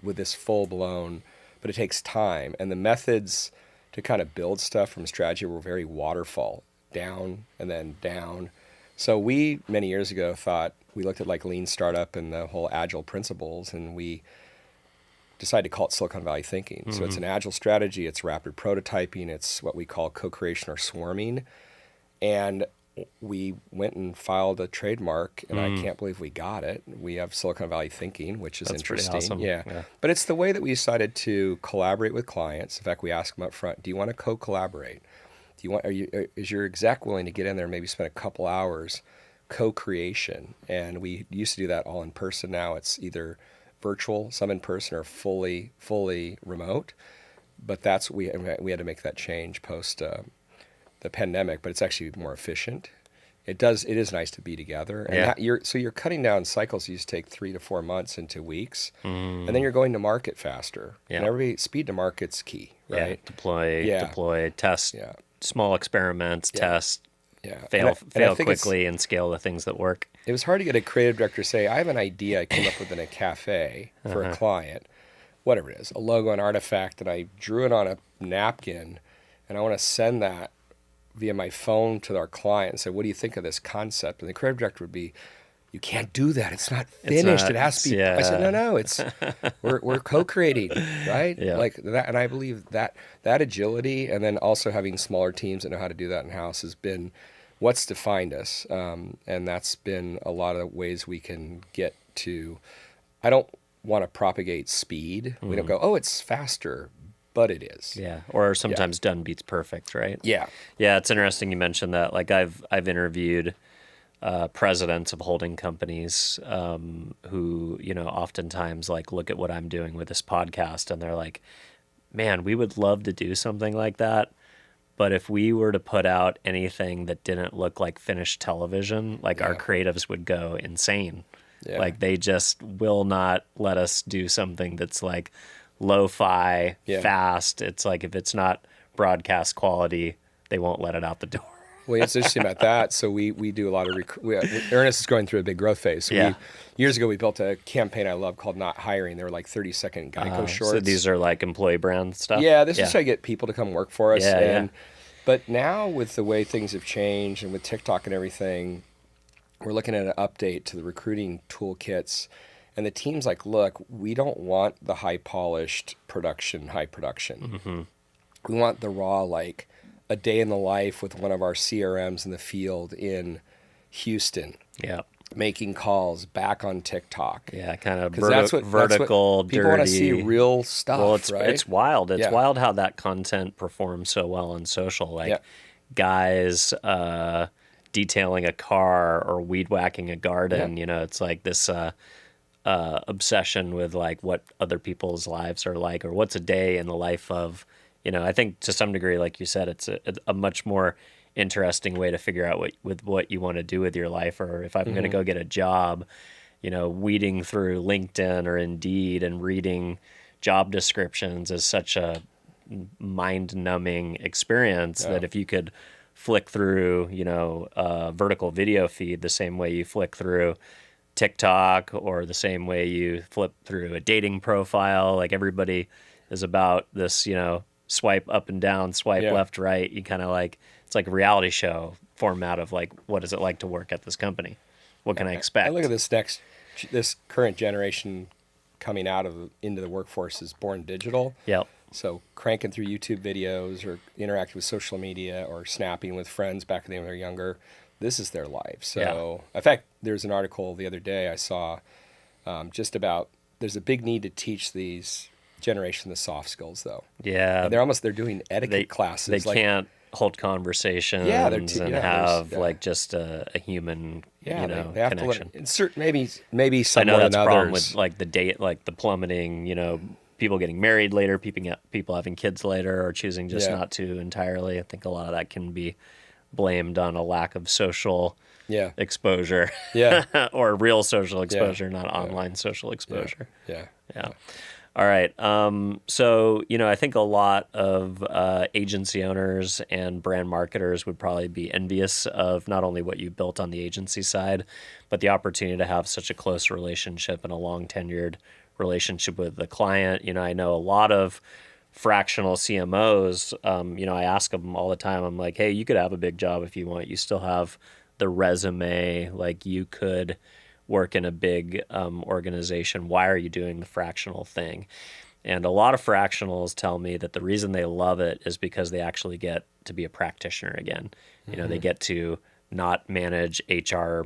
this full-blown, but it takes time. And the methods to kind of build stuff from strategy were very waterfall, down and then down. So we, many years ago, thought, we looked at like lean startup and the whole agile principles, and we decided to call it Silicon Valley thinking. So it's an agile strategy, it's rapid prototyping, it's what we call co-creation or swarming. And we went and filed a trademark, and I can't believe we got it. We have Silicon Valley thinking, which is That's pretty interesting. awesome. Yeah. But it's the way that we decided to collaborate with clients. In fact, we ask them up front, do you want to co-collaborate? Is your exec willing to get in there and maybe spend a couple hours co-creation? And we used to do that all in person. Now it's either virtual, some in person, or fully remote. But that's we had to make that change post the pandemic, but it's actually more efficient. It is nice to be together. And you're cutting down cycles. You used to take 3 to 4 months into weeks, and then you're going to market faster. Yeah. And speed to market's key, right? Deploy, test, small experiments, test, fail quickly, and scale the things that work. It was hard to get a creative director to say, I have an idea I came up with in a cafe for a client, whatever it is, a logo, an artifact, and I drew it on a napkin, and I want to send that via my phone to our client and say, what do you think of this concept? And the creative director would be, you can't do that. It's not finished. It has to be. I said, no, it's we're co-creating, right? Yeah. Like that. And I believe that agility, and then also having smaller teams that know how to do that in-house, has been what's defined us. And that's been a lot of ways we can get to, I don't want to propagate speed. We don't go, oh, it's faster. But it is. Yeah, or sometimes done beats perfect, right? Yeah. Yeah, it's interesting you mentioned that. Like I've interviewed presidents of holding companies who, oftentimes like look at what I'm doing with this podcast and they're like, man, we would love to do something like that. But if we were to put out anything that didn't look like finished television, like our creatives would go insane. Yeah. Like they just will not let us do something that's like lo-fi, fast. It's like if it's not broadcast quality, they won't let it out the door. Well, it's interesting about that. So we do a lot of Ernest is going through a big growth phase. So years ago, we built a campaign I love called Not Hiring. They were like 30-second Geico shorts. So these are like employee brand stuff? Yeah, this is trying to get people to come work for us. Yeah. But now with the way things have changed and with TikTok and everything, we're looking at an update to the recruiting toolkits. And the team's like, look, we don't want the high production. Mm-hmm. We want the raw, like a day in the life with one of our CRMs in the field in Houston. Yeah. Making calls back on TikTok. Yeah, kind of vertical, dirty. People want to see real stuff, well, right? It's wild. It's wild how that content performs so well on social. Like guys detailing a car or weed whacking a garden. It's like this obsession with like what other people's lives are like, or what's a day in the life of, I think to some degree, like you said, it's a much more interesting way to figure out what you want to do with your life. Or if I'm going to go get a job, weeding through LinkedIn or Indeed and reading job descriptions is such a mind-numbing experience that if you could flick through, a vertical video feed the same way you flick through TikTok or the same way you flip through a dating profile, like everybody is about this, swipe up and down, swipe left, right. You kind of like, it's like a reality show format of like, what is it like to work at this company? What can I expect? I look at this current generation coming into the workforce is born digital. Yep. So cranking through YouTube videos or interacting with social media or snapping with friends back when they were younger. This is their life. So, in fact, there's an article the other day I saw just about there's a big need to teach these generation the soft skills, though. Yeah. And they're doing etiquette classes. They can't hold conversations and have like just a human, they have connection. To maybe some I know more that's than a problem others. with like the plummeting, people getting married later, people having kids later, or choosing just not to entirely. I think a lot of that can be blamed on a lack of social exposure, or real social exposure, not online social exposure. Yeah. All right. So, I think a lot of agency owners and brand marketers would probably be envious of not only what you built on the agency side, but the opportunity to have such a close relationship and a long tenured relationship with the client. I know a lot of fractional CMOs, I ask them all the time, I'm like, hey, you could have a big job if you want. You still have the resume, like you could work in a big organization. Why are you doing the fractional thing? And a lot of fractionals tell me that the reason they love it is because they actually get to be a practitioner again. They get to not manage HR,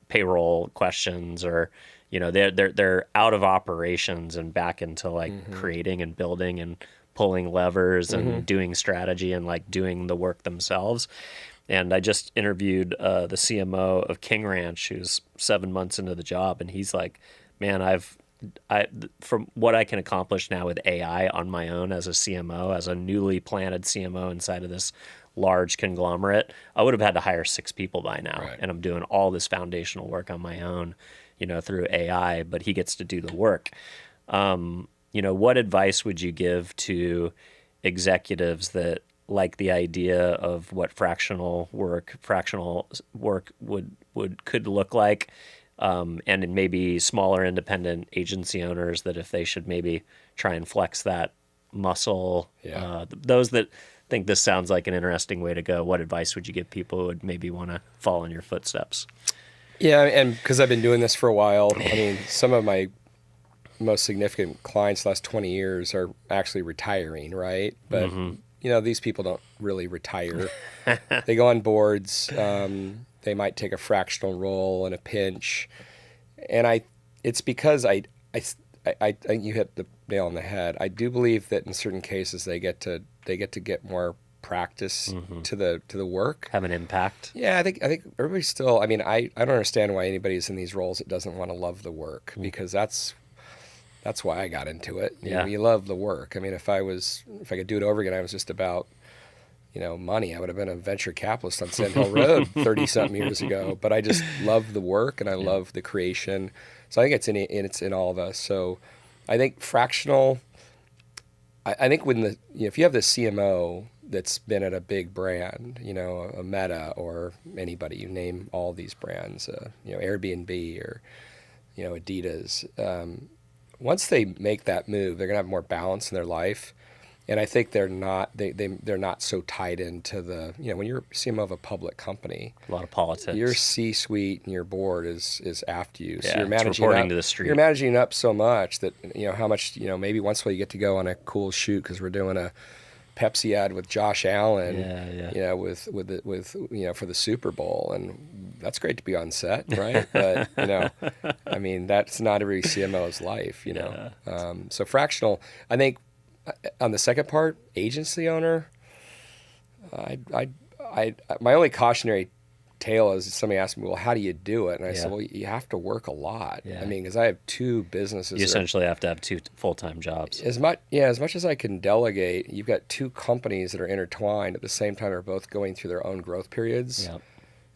payroll questions, or they're out of operations and back into like creating and building and pulling levers and doing strategy and like doing the work themselves. And I just interviewed the CMO of King Ranch, who's 7 months into the job, and he's like, man, from what I can accomplish now with AI on my own as a CMO, as a newly planted CMO inside of this large conglomerate, I would have had to hire 6 people by now. Right. And I'm doing all this foundational work on my own, through AI, but he gets to do the work. What advice would you give to executives that like the idea of what fractional work could look like, and in maybe smaller independent agency owners that if they should maybe try and flex that muscle, those that think this sounds like an interesting way to go, what advice would you give people who would maybe want to follow in your footsteps? Yeah, and because I've been doing this for a while, I mean, some of my most significant clients the last 20 years are actually retiring, right? But these people don't really retire. They go on boards. They might take a fractional role in a pinch, and it's because I think you hit the nail on the head. I do believe that in certain cases they get to get more practice to the work, have an impact. Yeah, I think everybody's still. I mean, I don't understand why anybody's in these roles that doesn't want to love the work, because that's why I got into it. You love the work. I mean, if I could do it over again, I was just about, money. I would have been a venture capitalist on Sand Hill Road 30-something years ago. But I just love the work and I love the creation. So I think it's in all of us. So I think fractional. I think when if you have the CMO that's been at a big brand, a Meta or anybody, you name all these brands, Airbnb or Adidas. Once they make that move, they're gonna have more balance in their life, and I think they're not so tied into the when you're CMO of a public company, a lot of politics. Your C-suite and your board is after you, so you're managing reporting to the street. You're managing up so much that how much maybe once in a while you get to go on a cool shoot because we're doing a Pepsi ad with Josh Allen, with for the Super Bowl, and that's great to be on set, right? But I mean, that's not every CMO's life, So fractional, I think, on the second part, agency owner, my only cautionary tale is somebody asked me, well, how do you do it? And I said, well, you have to work a lot. I mean, because I have 2 businesses. You essentially have to have 2 full-time jobs. As much as I can delegate, you've got 2 companies that are intertwined at the same time. They're both going through their own growth periods. Yep.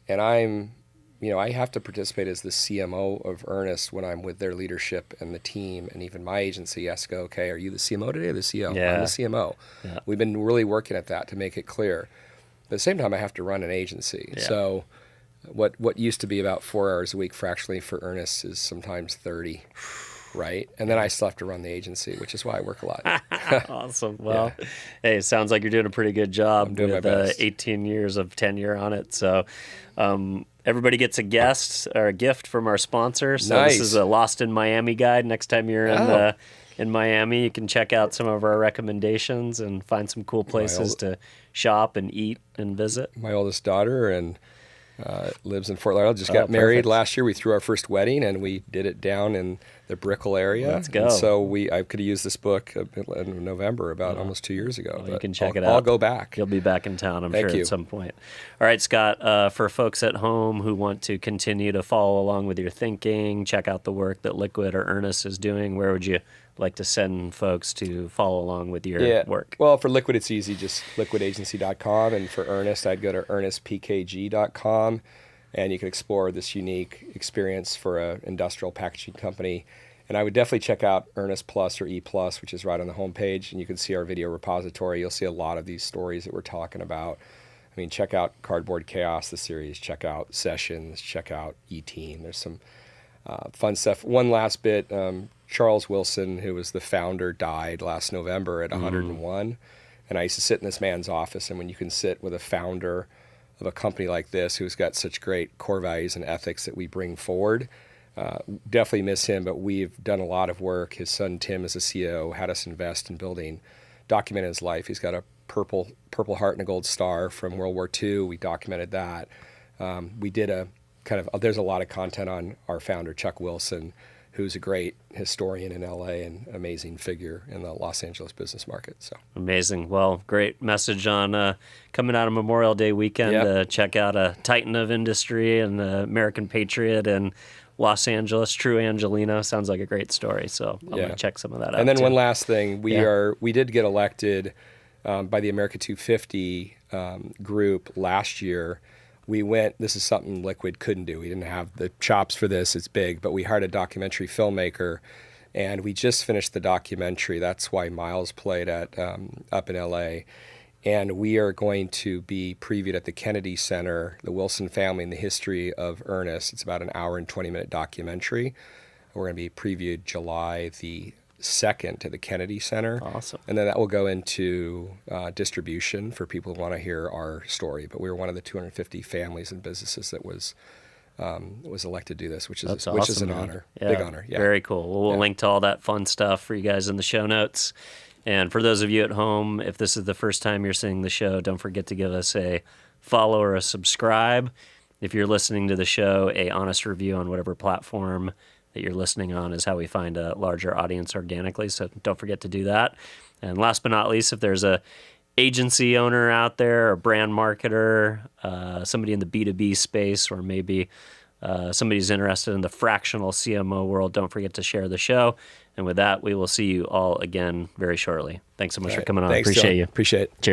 And I have to participate as the CMO of Earnest when I'm with their leadership and the team, and even my agency has to go, okay, are you the CMO today or the CEO? Yeah. I'm the CMO. Yeah. We've been really working at that to make it clear. But at the same time, I have to run an agency. Yeah. So what used to be about 4 hours a week fractionally for Earnest is sometimes 30, right? And then I still have to run the agency, which is why I work a lot. Awesome. Well, hey, it sounds like you're doing a pretty good job. I'm doing my best. 18 years of tenure on it. So everybody gets a guest or a gift from our sponsor. So nice. This is a Lost in Miami guide. Next time you're in Miami, you can check out some of our recommendations and find some cool places to shop and eat and visit. My oldest daughter and lives in Fort Lauderdale. Just got married last year. We threw our first wedding, and we did it down in the Brickell area. Let's go. And so I could have used this book in November, about almost 2 years ago. Well, you can check it out. I'll go back. You'll be back in town, I'm Thank sure, you. at some point. All right, Scott, for folks at home who want to continue to follow along with your thinking, check out the work that Liquid or Earnest is doing, where would you like to send folks to follow along with your work? Well, for Liquid, it's easy, just liquidagency.com. And for Earnest, I'd go to earnestpkg.com. And you can explore this unique experience for an industrial packaging company. And I would definitely check out Earnest Plus or E Plus, which is right on the homepage. And you can see our video repository. You'll see a lot of these stories that we're talking about. I mean, check out Cardboard Chaos, the series. Check out Sessions. Check out E-Team. There's some fun stuff. One last bit. Charles Wilson, who was the founder, died last November at 101. And I used to sit in this man's office. And when you can sit with a founder of a company like this who's got such great core values and ethics that we bring forward, definitely miss him, but we've done a lot of work. His son Tim is a CEO, had us invest in building, documenting his life. He's got a purple heart and a gold star from World War II. We documented that. We did there's a lot of content on our founder, Chuck Wilson, who's a great historian in LA and amazing figure in the Los Angeles business market. So amazing. Well, great message on coming out of Memorial Day weekend to check out a titan of industry and the American patriot in Los Angeles, true Angelino. Sounds like a great story. So I'm going to check some of that out. And then too. one last thing, we did get elected by the America 250 group last year. We went, this is something Liquid couldn't do. We didn't have the chops for this, it's big, but we hired a documentary filmmaker, and we just finished the documentary. That's why Miles played at up in LA. And we are going to be previewed at the Kennedy Center, the Wilson family and the history of Earnest. It's about an hour and 20-minute documentary. We're going to be previewed July the 2nd at the Kennedy Center. Awesome. And then that will go into distribution for people who want to hear our story. But we were one of the 250 families and businesses that was elected to do this, which is awesome, which is an honor, big honor. Yeah. Very cool. Well, we'll link to all that fun stuff for you guys in the show notes. And for those of you at home, if this is the first time you're seeing the show, don't forget to give us a follow or a subscribe. If you're listening to the show, a honest review on whatever platform that you're listening on is how we find a larger audience organically. So don't forget to do that. And last but not least, if there's a agency owner out there, a brand marketer, somebody in the B2B space, or maybe somebody's interested in the fractional CMO world, don't forget to share the show. And with that, we will see you all again very shortly. Thanks so much for coming on. Thanks, Appreciate John. you. Appreciate it. Cheers.